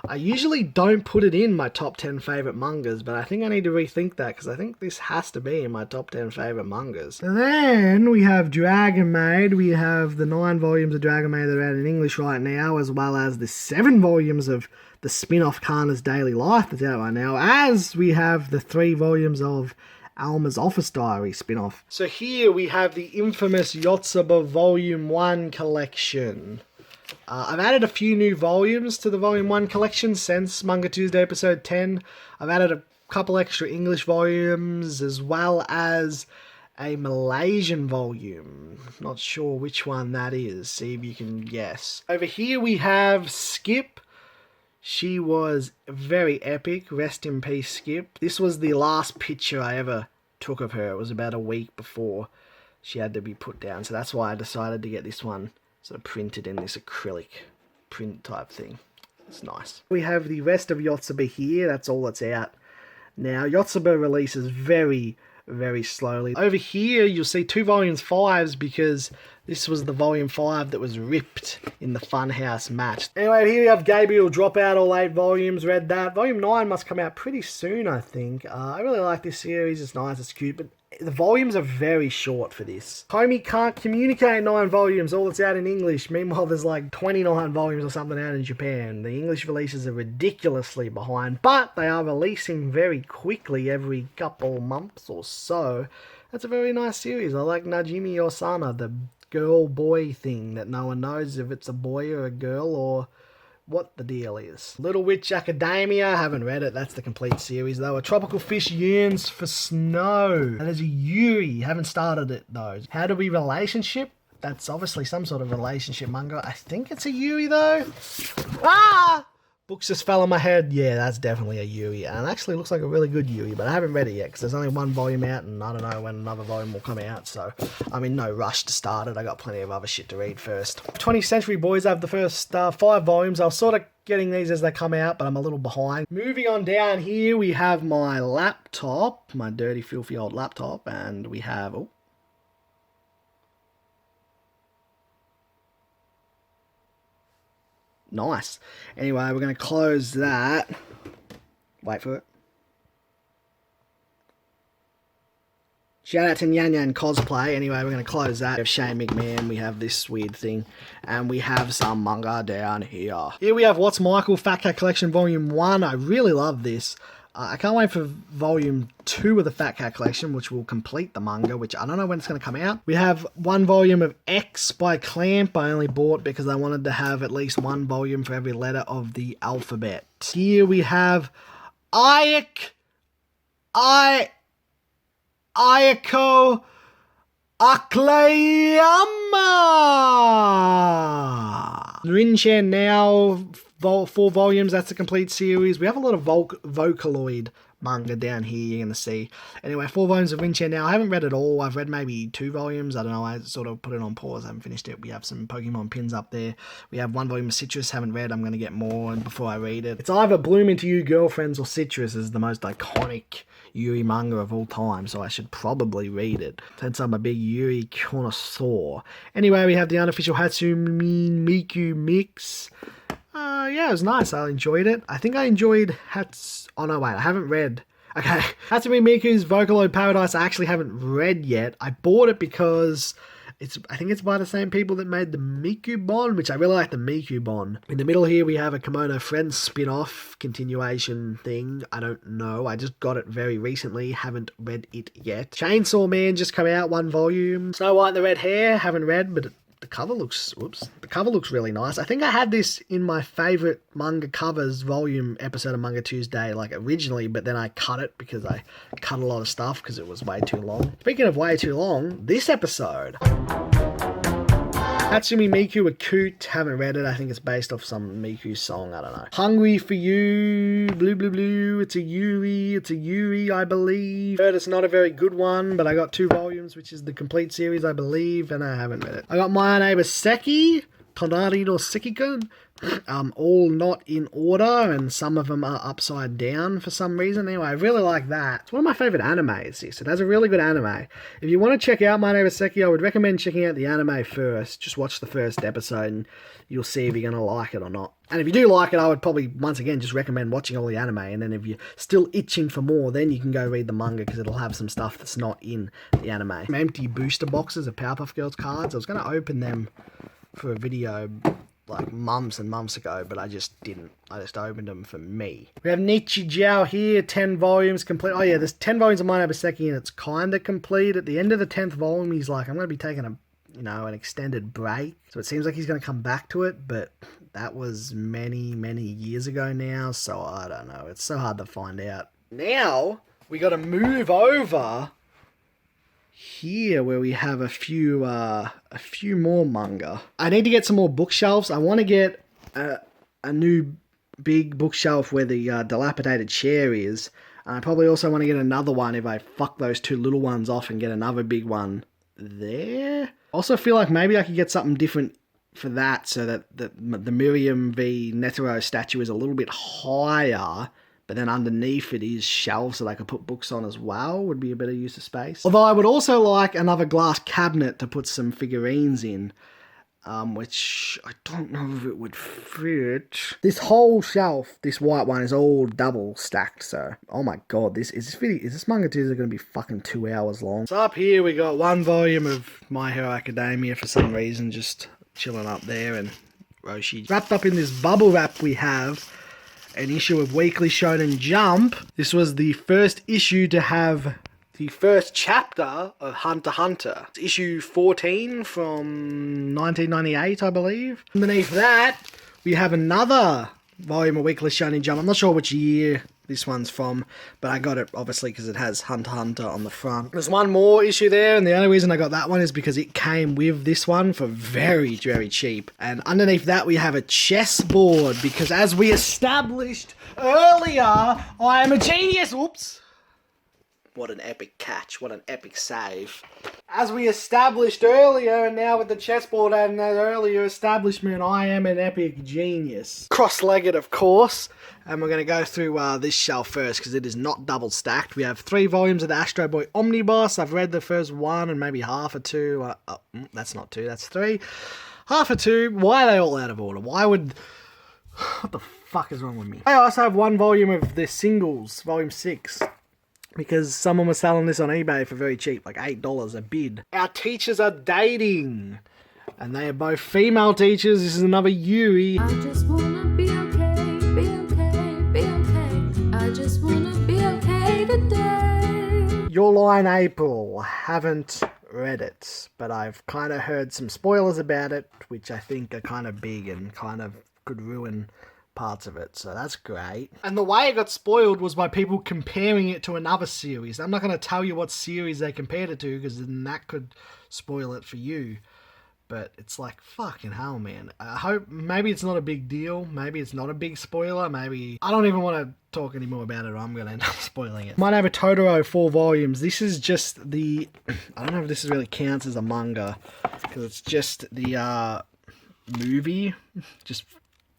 I usually don't put it in my top 10 favourite mangas, but I think I need to rethink that, because I think this has to be in my top 10 favourite mangas. And then we have Dragon Maid. We have the 9 volumes of Dragon Maid that are out in English right now, as well as the 7 volumes of the spin-off Kana's Daily Life that's out right now, as we have the 3 volumes of Alma's Office Diary spin-off. So here we have the infamous Yotsuba Volume 1 collection. I've added a few new volumes to the Volume 1 collection since Manga Tuesday episode 10. I've added a couple extra English volumes, as well as a Malaysian volume. Not sure which one that is. See if you can guess. Over here we have Skip. She was very epic. Rest in peace, Skip. This was the last picture I ever took of her. It was about a week before she had to be put down. So that's why I decided to get this one sort of printed in this acrylic print type thing. It's nice. We have the rest of Yotsuba here. That's all that's out now. Yotsuba releases very, very slowly. Over here, you'll see 2 volumes 5s, because this was the volume 5 that was ripped in the Funhouse match. Anyway, here we have Gabriel Dropout, all 8 volumes. Read that. Volume 9 must come out pretty soon, I think. I really like this series. It's nice, it's cute, but the volumes are very short for this. Homie Can't Communicate, 9 volumes, all that's out in English. Meanwhile, there's like 29 volumes or something out in Japan. The English releases are ridiculously behind, but they are releasing very quickly every couple months or so. That's a very nice series. I like Najimi Osana, the girl-boy thing that no one knows if it's a boy or a girl or what the deal is. Little Witch Academia, haven't read it. That's the complete series though. A Tropical Fish Yearns for Snow. That is a Yuri. Haven't started it though. How to Be Relationship. That's obviously some sort of relationship manga. I think it's a Yuri though. Ah! Books just fell on my head. Yeah, that's definitely a Yuri. And it actually looks like a really good Yuri, but I haven't read it yet because there's only 1 volume out and I don't know when another volume will come out. So I'm in no rush to start it. I got plenty of other shit to read first. 20th Century Boys, I have the first 5 volumes. I was sort of getting these as they come out, but I'm a little behind. Moving on down here, we have my laptop, my dirty, filthy old laptop, and we have... Oh, nice. Anyway, we're going to close that. Wait for it. Shout out to Nyan Nyan Cosplay. Anyway, we're going to close that. We have Shane McMahon. We have this weird thing. And we have some manga down here. Here we have What's Michael Fat Cat Collection Volume 1. I really love this. I can't wait for Volume 2 of the Fat Cat Collection, which will complete the manga, which I don't know when it's going to come out. We have 1 volume of X by Clamp. I only bought because I wanted to have at least 1 volume for every letter of the alphabet. Here we have Ayako Aklayama. Rinchen Now, 4 volumes, that's a complete series. We have a lot of Vocaloid manga down here you're going to see. Anyway, 4 volumes of Rinchen Now. I haven't read it all. I've read maybe 2 volumes. I don't know. I sort of put it on pause. I haven't finished it. We have some Pokemon pins up there. We have 1 volume of Citrus. Haven't read. I'm going to get more before I read it. It's either Bloom Into You Girlfriends or Citrus is the most iconic Yuri manga of all time, so I should probably read it, since I'm a big Yuri connoisseur. Anyway, we have the unofficial Hatsune Miku mix. Yeah, it was nice. I enjoyed it. I think I enjoyed Oh, no, wait. I haven't read... Okay. Hatsune Miku's Vocaloid Paradise I actually haven't read yet. I bought it because... I think it's by the same people that made the Mikubon, which I really like the Mikubon. In the middle here, we have a Kimono Friends spin-off continuation thing. I don't know. I just got it very recently. Haven't read it yet. Chainsaw Man just come out, 1 volume. Snow White and the Red Hair. Haven't read, but the the cover looks really nice. I think I had this in my favorite manga covers volume episode of Manga Tuesday, like originally, but then I cut it because I cut a lot of stuff because it was way too long. Speaking of way too long, this episode, Hatsumi Miku Akut, haven't read it. I think it's based off some Miku song, I don't know. Hungry for You, Blue Blue Blue, it's a Yuri, I believe. Heard it's not a very good one, but I got 2 volumes, which is the complete series, I believe, and I haven't read it. I got My Neighbor Seki, Tonari no Sekikun, all not in order, and some of them are upside down for some reason. Anyway, I really like that. It's one of my favorite animes, this. It has a really good anime. If you want to check out My Neighbor Seki, I would recommend checking out the anime first. Just watch the first episode and you'll see if you're going to like it or not. And if you do like it, I would probably, once again, just recommend watching all the anime, and then if you're still itching for more, then you can go read the manga, because it'll have some stuff that's not in the anime. Some empty booster boxes of Powerpuff Girls cards. I was going to open them for a video like months and months ago, but I just didn't. I just opened them for me. We have Nichijou here, 10 volumes complete. Oh yeah, there's 10 volumes of My Neighbor Seki, and it's kind of complete. At the end of the 10th volume, he's like, I'm going to be taking an extended break. So it seems like he's going to come back to it, but that was many, many years ago now, so I don't know. It's so hard to find out. Now, we got to move over here where we have a few more manga. I need to get some more bookshelves. I want to get a new big bookshelf where the dilapidated chair is. And I probably also want to get another one if I fuck those 2 little ones off and get another big one there. I also feel like maybe I could get something different for that, so that the Miriam v Netero statue is a little bit higher, but then underneath it is shelves that I could put books on as well. Would be a better use of space. Although I would also like another glass cabinet to put some figurines in, which I don't know if it would fit. This whole shelf, this white one, is all double stacked, so oh my god, is this Manga Tuesday going to be fucking 2 hours long? So up here we got 1 volume of My Hero Academia for some reason, just chilling up there, and Roshi. Wrapped up in this bubble wrap we have an issue of Weekly Shonen Jump. This was the first issue to have the first chapter of Hunter x Hunter. It's issue 14 from 1998, I believe. Underneath that, we have another volume of Weekly Shonen Jump. I'm not sure which year this one's from, but I got it obviously because it has Hunter x Hunter on the front. There's one more issue there, and the only reason I got that one is because it came with this one for very, very cheap. And underneath that, we have a chessboard, because as we established earlier, I am a genius. Oops. What an epic catch. What an epic save. As we established earlier, and now with the chessboard and that earlier establishment, I am an epic genius. Cross-legged, of course. And we're going to go through this shelf first, because it is not double stacked. We have 3 volumes of the Astro Boy Omnibus. I've read the first 1 and maybe half or 2. That's not 2, that's 3. Half or 2. Why are they all out of order? Why would... What the fuck is wrong with me? I also have 1 volume of the singles, volume 6. Because someone was selling this on eBay for very cheap, like $8 a bid. Our teachers are dating. And they are both female teachers. This is another Yuri. I just wanna be okay, be okay, be okay. I just wanna be okay today. Your Line April. Haven't read it, but I've kind of heard some spoilers about it, which I think are kind of big and kind of could ruin parts of it, so that's great. And the way it got spoiled was by people comparing it to another series. I'm not going to tell you what series they compared it to, because then that could spoil it for you. But it's like, fucking hell, man. I hope, maybe it's not a big deal. Maybe it's not a big spoiler. Maybe, I don't even want to talk anymore about it, or I'm going to end up spoiling it. My Neighbor Totoro, 4 volumes. This is just the, I don't know if this really counts as a manga, because it's just the movie, just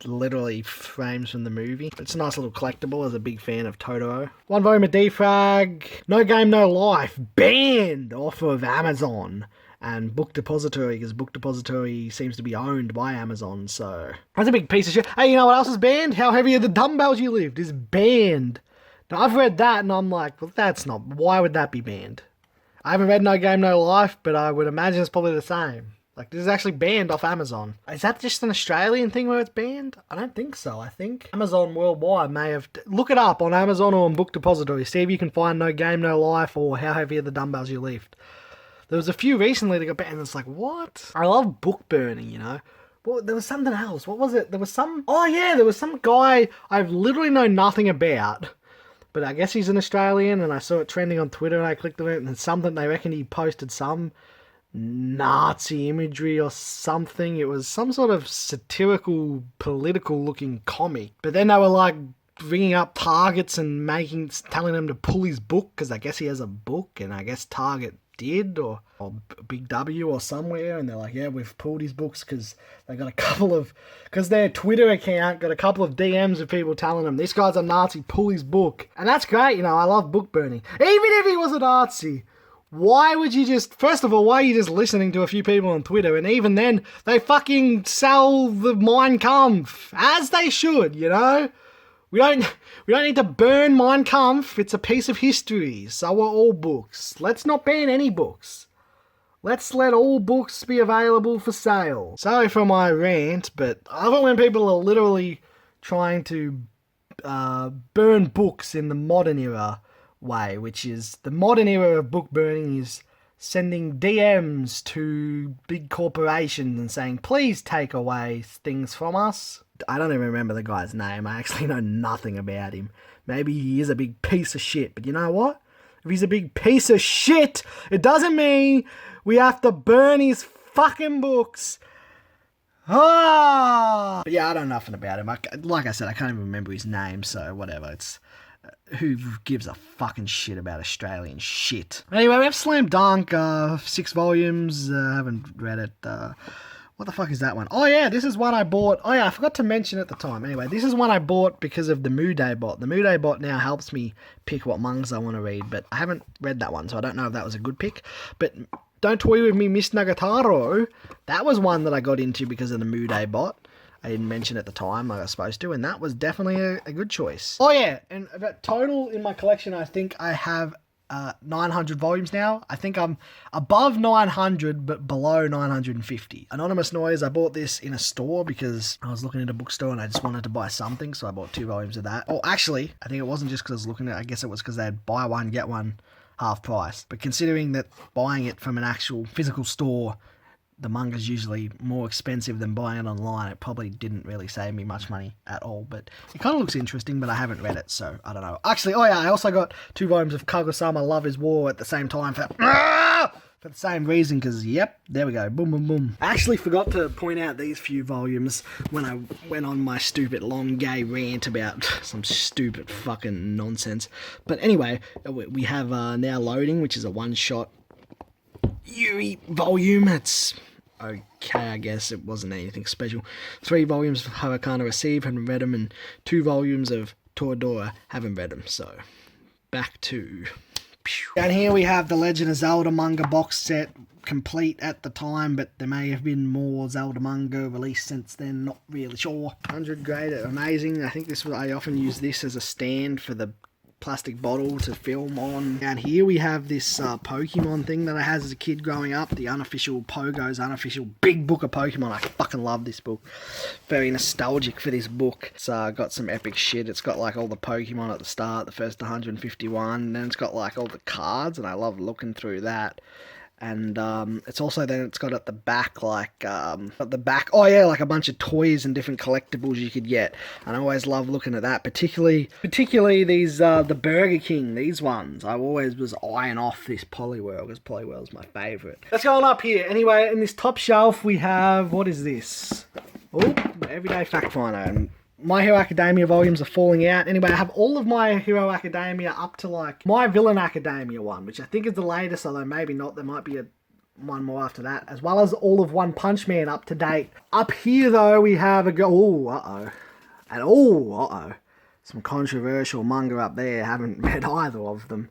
literally frames from the movie. It's a nice little collectible. I was a big fan of Totoro. 1 volume of Defrag. No Game, No Life. Banned off of Amazon and Book Depository, because Book Depository seems to be owned by Amazon, so... That's a big piece of shit. Hey, you know what else is banned? How Heavy Are the Dumbbells You Lift is banned. Now, I've read that and I'm like, well, that's not... Why would that be banned? I haven't read No Game, No Life, but I would imagine it's probably the same. Like, this is actually banned off Amazon. Is that just an Australian thing where it's banned? I don't think so. I think Amazon worldwide may have... Look it up on Amazon or on Book Depository. See if you can find No Game, No Life or How Heavy Are the Dumbbells You Lift. There was a few recently that got banned, and it's like, what? I love book burning, you know? Well, there was something else. What was it? There was some... Oh, yeah, there was some guy I literally know nothing about. But I guess he's an Australian, and I saw it trending on Twitter, and I clicked on it, and it's something, they reckon he posted some Nazi imagery or something. It was some sort of satirical, political-looking comic. But then they were, like, bringing up Targets and telling him to pull his book, because I guess he has a book, and I guess Target did, or Big W or somewhere, and they're like, yeah, we've pulled his books because they got a couple of, because their Twitter account got a couple of DMs of people telling them, this guy's a Nazi, pull his book. And that's great, you know, I love book burning. Even if he was a Nazi, why would you just, first of all, why are you just listening to a few people on Twitter? And even then, they fucking sell the Mein Kampf, as they should, you know? We don't need to burn Mein Kampf. It's a piece of history. So are all books. Let's not ban any books. Let's let all books be available for sale. Sorry for my rant, but I love it when people are literally trying to burn books in the modern era way, which is the modern era of book burning is sending DMs to big corporations and saying, please take away things from us. I don't even remember the guy's name. I actually know nothing about him. Maybe he is a big piece of shit, but you know what? If he's a big piece of shit, it doesn't mean we have to burn his fucking books. Ah! But yeah, I don't know nothing about him. Like I said, I can't even remember his name, so whatever. It's who gives a fucking shit about Australian shit. Anyway, we have Slam Dunk, 6 volumes. Haven't read it. What the fuck is that one? Oh yeah, this is one I bought. Oh yeah, I forgot to mention at the time. Anyway, this is one I bought because of the Muday bot. The Muday bot now helps me pick what mangas I want to read, but I haven't read that one, so I don't know if that was a good pick. But Don't Toy With Me, Miss Nagatoro, that was one that I got into because of the Muday bot. I didn't mention at the time, I was supposed to, and that was definitely a good choice. Oh yeah, and about total in my collection, I think I have 900 volumes now. I think I'm above 900 but below 950. Anonymous Noise, I bought this in a store because I was looking at a bookstore and I just wanted to buy something, so I bought 2 volumes of that. Oh, actually, I think it wasn't just because I was looking at it, I guess it was because they had buy one, get one half price. But considering that buying it from an actual physical store, the manga's usually more expensive than buying it online, it probably didn't really save me much money at all, but it kind of looks interesting, but I haven't read it, so I don't know. Actually, oh yeah, I also got 2 volumes of Kaguya-sama Love is War at the same time for the same reason, because, yep, there we go, boom, boom, boom. I actually forgot to point out these few volumes when I went on my stupid long gay rant about some stupid fucking nonsense. But anyway, we have Now Loading, which is a one-shot Yuri volume. It's okay, I guess. It wasn't anything special. 3 volumes of Harakana Receive, haven't read them, and 2 volumes of Toradora, haven't read them, so back to... Down here we have the Legend of Zelda manga box set, complete at the time, but there may have been more Zelda manga released since then, not really sure. 100 grade, amazing. I think I often use this as a stand for the plastic bottle to film on. Down here we have this Pokemon thing that I had as a kid growing up, the unofficial Pogo's unofficial big book of Pokemon. I fucking love this book. Very nostalgic for this book. It's got some epic shit. It's got like all the Pokemon at the start, the first 151, and then it's got like all the cards, and I love looking through that. And it's also then it's got at the back like at the back, oh yeah, like a bunch of toys and different collectibles you could get, and I always love looking at that, particularly these the Burger King, these ones. I always was eyeing off this Poliwhirl because Poliwhirl's my favourite. Let's go on up here. Anyway, in this top shelf we have, what is this? Oh, Everyday Fact Finder. And My Hero Academia volumes are falling out. Anyway, I have all of My Hero Academia up to like My Villain Academia one, which I think is the latest, although maybe not. There might be one more after that, as well as all of One Punch Man up to date. Up here though, we have some controversial manga up there. Haven't read either of them.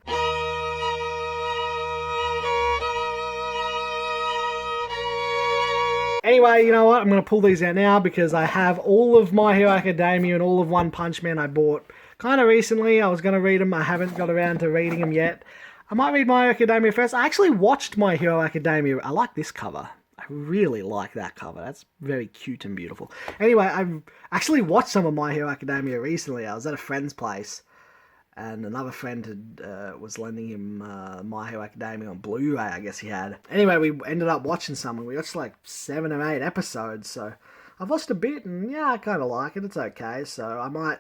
Anyway, you know what? I'm going to pull these out now because I have all of My Hero Academia and all of One Punch Man I bought kind of recently. I was going to read them. I haven't got around to reading them yet. I might read My Hero Academia first. I actually watched My Hero Academia. I like this cover. I really like that cover. That's very cute and beautiful. Anyway, I've actually watched some of My Hero Academia recently. I was at a friend's place and another friend had, was lending him My Hero Academia on Blu-ray, I guess he had. Anyway, we ended up watching some, and we watched like 7 or 8 episodes, so I've watched a bit, and yeah, I kind of like it. It's okay, so I might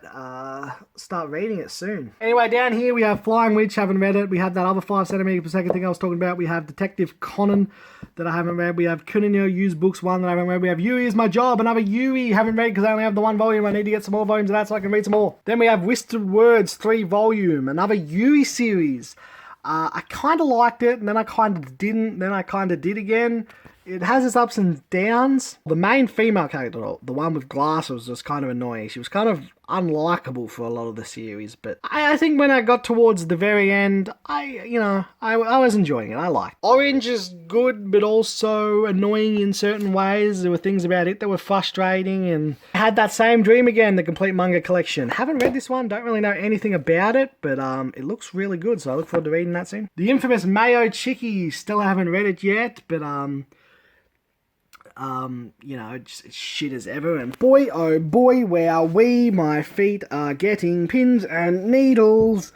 start reading it soon. Anyway, down here we have Flying Witch, haven't read it. We have that other 5 centimeter per second thing I was talking about. We have Detective Conan that I haven't read. We have Kunino Used Books 1 that I haven't read. We have Yuri Is My Job, another Yuri, haven't read because I only have the 1 volume. I need to get some more volumes of that so I can read some more. Then we have Whispered Words 3 volume, another Yuri series. I kind of liked it, and then I kind of didn't, then I kind of did again. It has its ups and downs. The main female character, the one with glasses, was kind of annoying. She was kind of unlikable for a lot of the series, but I think when I got towards the very end, I was enjoying it. I liked it. Orange is good, but also annoying in certain ways. There were things about it that were frustrating, and I had that same dream again, the complete manga collection. Haven't read this one, don't really know anything about it, but it looks really good, so I look forward to reading that soon. The infamous Mayo Chiki, still haven't read it yet, but just shit as ever, and boy, oh boy, where we, my feet are getting pins and needles.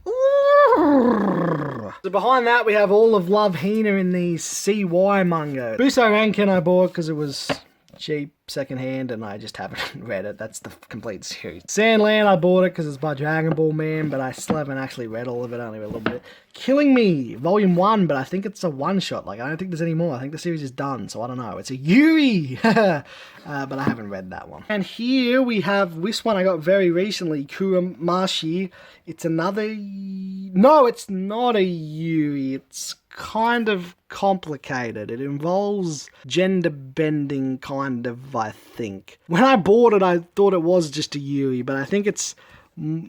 Ooh. So behind that, we have all of Love Hina in the CY manga. Buso Rankin I bought because it was cheap, secondhand, and I just haven't read it. That's the complete series. Sandland, I bought it because it's by Dragon Ball Man, but I still haven't actually read all of it, only read a little bit. Killing Me, Volume 1, but I think it's a one-shot. Like, I don't think there's any more. I think the series is done, so I don't know. It's a Yuri! But I haven't read that one. And here we have this one I got very recently, Kuramashi. It's another... No, it's not a Yuri. It's kind of complicated. It involves gender bending, kind of, I think. When I bought it, I thought it was just a Yuri, but I think it's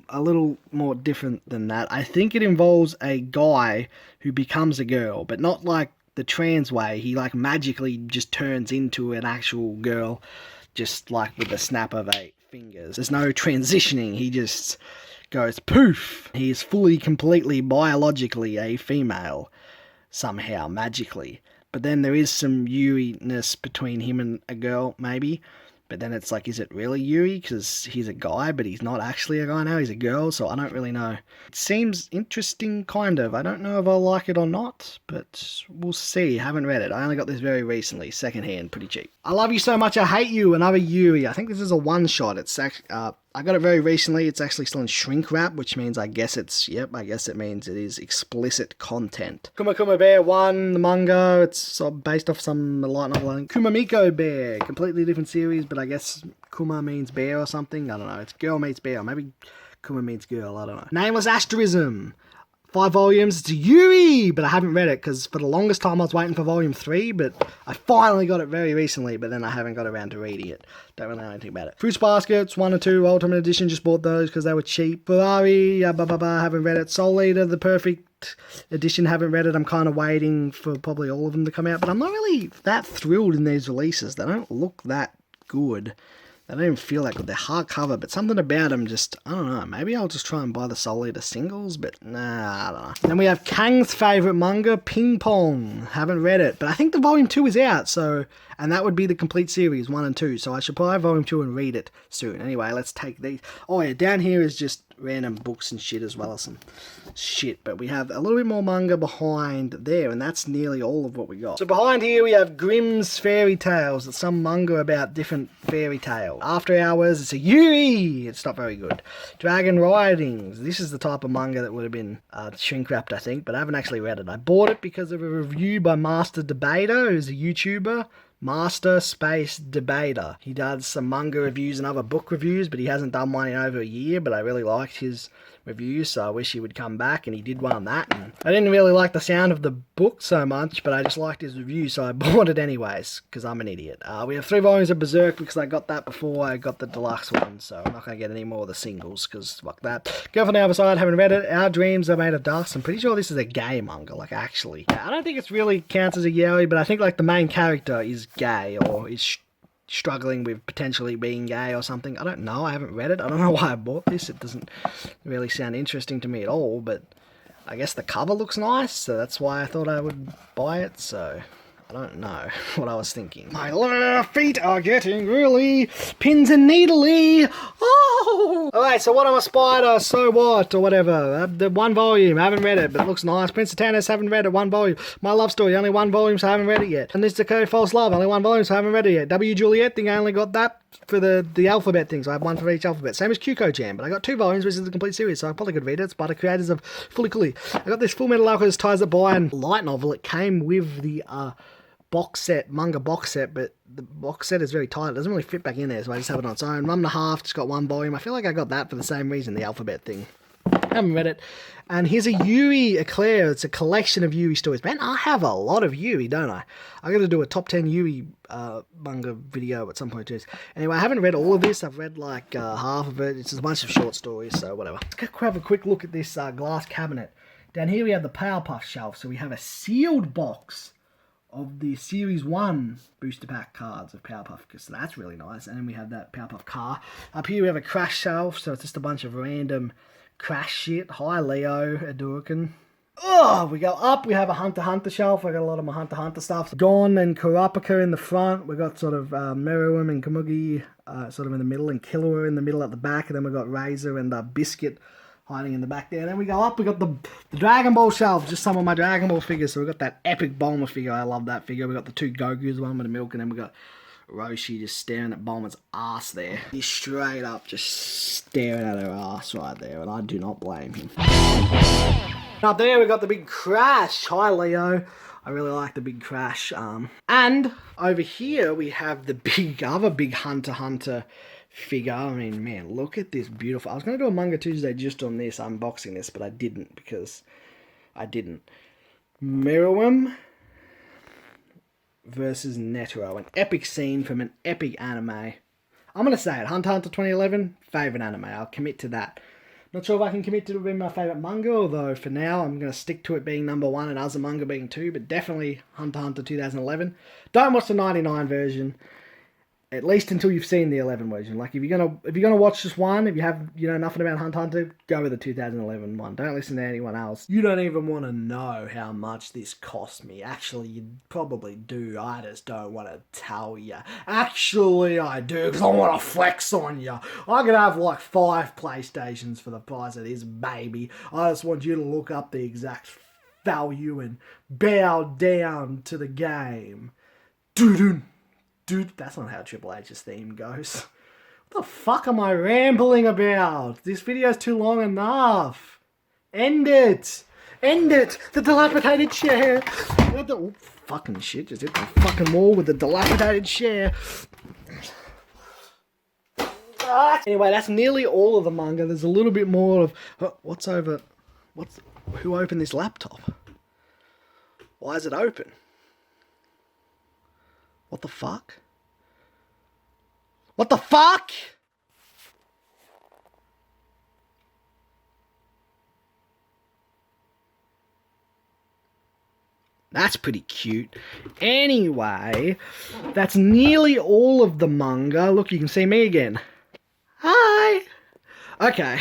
a little more different than that. I think it involves a guy who becomes a girl, but not like the trans way. He like magically just turns into an actual girl, just like with the snap of 8 fingers. There's no transitioning. He just goes poof. He is fully, completely, biologically a female. Somehow, magically. But then there is some Yuri-ness between him and a girl, maybe. But then it's like, is it really Yuri? Because he's a guy, but he's not actually a guy now. He's a girl, so I don't really know. It seems interesting, kind of. I don't know if I'll like it or not, but we'll see. Haven't read it. I only got this very recently, secondhand, pretty cheap. I Love You So Much, I Hate You, another Yuri. I think this is a one-shot. It's actually, I got it very recently. It's actually still in shrink wrap, which means I guess it means it is explicit content. Kuma Kuma Bear 1, the manga. It's based off some light novel. Kumamiko Bear, completely different series, but I guess Kuma means bear or something. I don't know. It's girl meets bear. Maybe Kuma means girl. I don't know. Nameless Asterism. 5 volumes. It's a Yuri, but I haven't read it because for the longest time I was waiting for volume 3, but I finally got it very recently, but then I haven't got around to reading it. Don't really know anything about it. Fruits Baskets, 1 and 2, Ultimate Edition, just bought those because they were cheap. Ferrari, haven't read it. Soul Eater, the perfect edition, haven't read it. I'm kind of waiting for probably all of them to come out, but I'm not really that thrilled in these releases. They don't look that good. They don't even feel that good. They're hardcover, but something about them just, I don't know. Maybe I'll just try and buy the Soul Eater singles, but nah, I don't know. Then we have Kang's favourite manga, Ping Pong. Haven't read it, but I think the volume 2 is out, so, and that would be the complete series, 1 and 2, so I should buy volume 2 and read it soon. Anyway, let's take these. Oh yeah, down here is just random books and shit as well as some shit, but we have a little bit more manga behind there, and that's nearly all of what we got. So behind here we have Grimm's Fairy Tales. It's some manga about different fairy tales. After Hours, it's a Yuri. It's not very good. Dragon Ridings. This is the type of manga that would have been shrink wrapped, I think, but I haven't actually read it. I bought it because of a review by Master Debater, who's a YouTuber. Master Space Debater. He does some manga reviews and other book reviews, but he hasn't done one in over a year, but I really liked his reviews, so I wish he would come back, and he did one on that. And I didn't really like the sound of the book so much, but I just liked his review, so I bought it anyways, because I'm an idiot. We have 3 volumes of Berserk, because I got that before I got the deluxe one, so I'm not going to get any more of the singles, because fuck that. Girl from the Other Side, haven't read it. Our Dreams Are Made of Dust. I'm pretty sure this is a gay manga, like, actually. I don't think it's really counts as a yaoi, but I think, like, the main character is gay, or is struggling with potentially being gay or something. I don't know. I haven't read it. I don't know why I bought this. It doesn't really sound interesting to me at all, but I guess the cover looks nice, so that's why I thought I would buy it, so I don't know what I was thinking. My feet are getting really pins and needly. Oh! Alright, so what am a spider? So what? Or whatever. The one volume. I haven't read it, but it looks nice. Prince of Tennis, haven't read it. One volume. My Love Story, only one volume, so I haven't read it yet. And this Decode False Love, only one volume, so I haven't read it yet. W. Juliet thing, I only got that for the alphabet things. I have one for each alphabet. Same as Kyuko Jam, but I got 2 volumes, which is the complete series, so I probably could read it. It's by the creators of Fully Cooley. I got this Full Metal Alchemist Ties That Bind light novel. It came with the box set, manga box set, but the box set is very tight. It doesn't really fit back in there, so I just have it on its own. 1.5, just got 1 volume. I feel like I got that for the same reason, the alphabet thing. I haven't read it. And here's a Yuri Eclair. It's a collection of Yuri stories. Man, I have a lot of Yuri, don't I? I'm going to do a top 10 Yuri manga video at some point too. Anyway, I haven't read all of this. I've read like half of it. It's just a bunch of short stories, so whatever. Let's have a quick look at this glass cabinet. Down here we have the Powerpuff shelf. So we have a sealed box of the Series 1 booster pack cards of Powerpuff, so that's really nice. And then we have that Powerpuff car. Up here we have a Crash shelf, so it's just a bunch of random Crash shit. Hi Leo, Adurkan. Oh, we go up, we have a Hunter x Hunter shelf. I got a lot of my Hunter x Hunter stuff. Gon and Kurapika in the front. We got sort of Meruem and Komugi sort of in the middle, and Killua in the middle at the back. And then we got Razor and Biscuit hiding in the back there. And then we go up, we got the Dragon Ball shelf, just some of my Dragon Ball figures. So we got that epic Bulma figure, I love that figure. We got the 2 Gokus, one with the milk, and then we got Roshi just staring at Bulma's ass there. He's straight up just staring at her ass right there, and I do not blame him. Up there we got the big Crash. Hi Leo. I really like the big Crash. And over here we have the other big Hunter x Hunter figure. I mean, man, look at this beautiful. I was going to do a Manga Tuesday just on this, unboxing this, but I didn't because I didn't. Meruem versus Netero, an epic scene from an epic anime. I'm going to say it, Hunter x Hunter 2011, favourite anime. I'll commit to that. Not sure if I can commit to it being my favourite manga, although for now I'm going to stick to it being number 1 and Azumanga being 2, but definitely Hunter x Hunter 2011. Don't watch the 99 version. At least until you've seen the 11 version. Like, if you're gonna watch just one, if you have, nothing about Hunter x Hunter, go with the 2011 one. Don't listen to anyone else. You don't even want to know how much this cost me. Actually, you probably do. I just don't want to tell you. Actually, I do, because I want to flex on you. I could have like 5 PlayStations for the price of this, baby. I just want you to look up the exact value and bow down to the game. Doo-doo. Dude, that's not how Triple H's theme goes. What the fuck am I rambling about? This video's too long enough. End it. End it. The dilapidated chair. Oh, fucking shit. Just hit the fucking wall with the dilapidated chair. Anyway, that's nearly all of the manga. There's a little bit more of... Who opened this laptop? Why is it open? What the fuck? What the fuck? That's pretty cute. Anyway, that's nearly all of the manga. Look, you can see me again. Hi. Okay.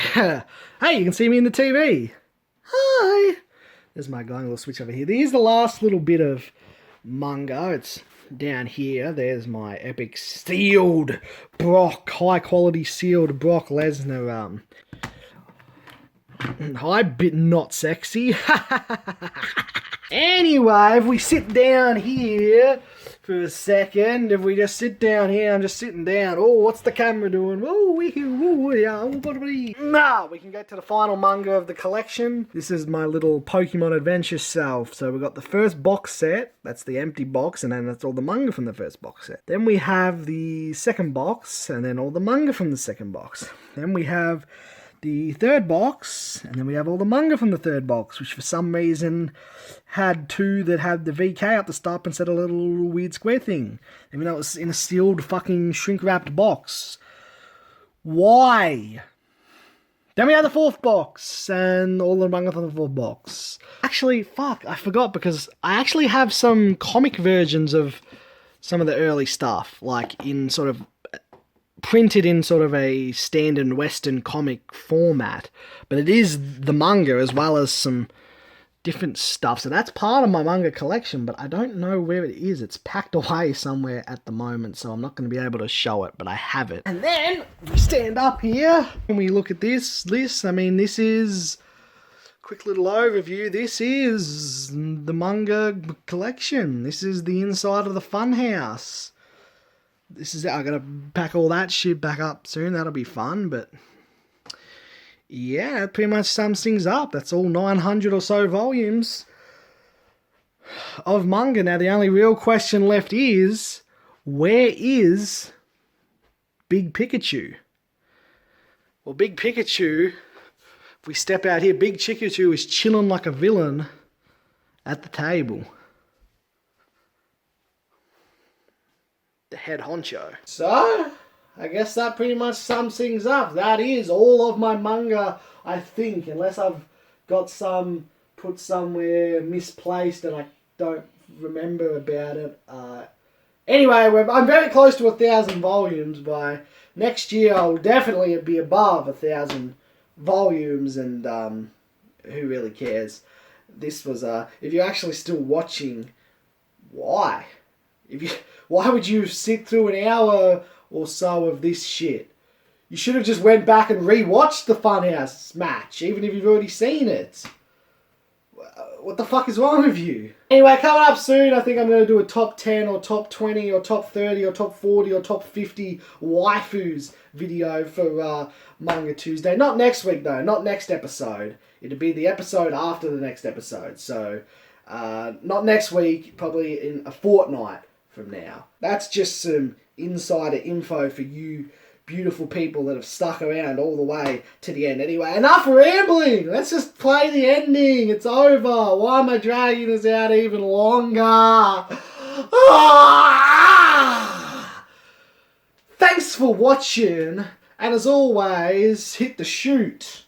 Hey, you can see me in the TV. Hi. There's my glowing little switch over here. Here's the last little bit of manga. It's down here. There's my epic sealed Brock, high quality sealed Brock Lesnar. Hi, bit not sexy. Anyway, if we sit down here for a second, if we just sit down here, I'm just sitting down. Oh, what's the camera doing? Oh, we can get to the final manga of the collection. This is my little Pokemon Adventure shelf. So we've got the first box set. That's the empty box, and then that's all the manga from the first box set. Then we have the second box, and then all the manga from the second box. Then we have the third box, and then we have all the manga from the third box, which for some reason had 2 that had the VK up the stop instead of a little weird square thing, even though it was in a sealed fucking shrink-wrapped box. Why? Then we have the fourth box, and all the manga from the fourth box. Actually, fuck, I forgot, because I actually have some comic versions of some of the early stuff, like in sort of printed in sort of a standard Western comic format, but it is the manga as well as some different stuff. So that's part of my manga collection, but I don't know where it is. It's packed away somewhere at the moment, so I'm not going to be able to show it, but I have it. And then we stand up here and we look at this list. I mean, this is... Quick little overview. This is the manga collection. This is the inside of the funhouse. This is... I gotta pack all that shit back up soon. That'll be fun, but... Yeah, it pretty much sums things up. That's all 900 or so volumes of manga. Now, the only real question left is, where is Big Pikachu? Well, Big Pikachu, if we step out here, Big Pikachu is chilling like a villain at the table. The head honcho. So... I guess that pretty much sums things up. That is all of my manga, I think, unless I've got some put somewhere misplaced and I don't remember about it. Anyway, I'm very close to 1,000 volumes. By next year, I'll definitely be above 1,000 volumes, and who really cares? This was if you're actually still watching, why? Why would you sit through an hour or so of this shit? You should have just went back and rewatched the Funhouse match, even if you've already seen it. What the fuck is wrong with you? Anyway, coming up soon, I think I'm going to do a top 10 or top 20 or top 30 or top 40 or top 50 waifus video for Manga Tuesday. Not next week though, not next episode. It'll be the episode after the next episode. So, not next week, probably in a fortnight from now. That's just some insider info for you beautiful people that have stuck around all the way to the end. Anyway, enough rambling. Let's just play the ending. It's over. Why am I dragging this out even longer? Ah! Thanks for watching, and as always, hit the shoot.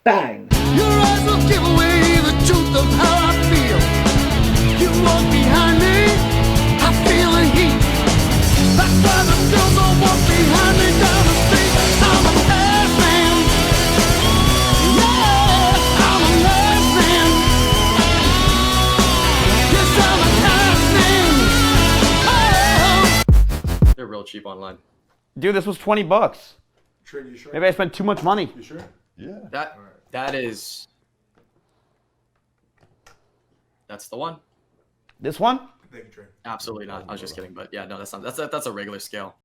Bang. Your eyes will give away the truth of how I feel. You walk behind me, I feel the heat. That's why the girls all walk behind me down the street. I'm a last man. Yeah, I'm a last man. Yes, I'm a last man. Oh. They're real cheap online. Dude, this was $20. Sure, you sure? Maybe I spent too much money. You sure? Yeah. That is. That's the one. This one? Thank you, Trey. Absolutely not. I was just kidding, but yeah, no, that's not. That's a regular scale.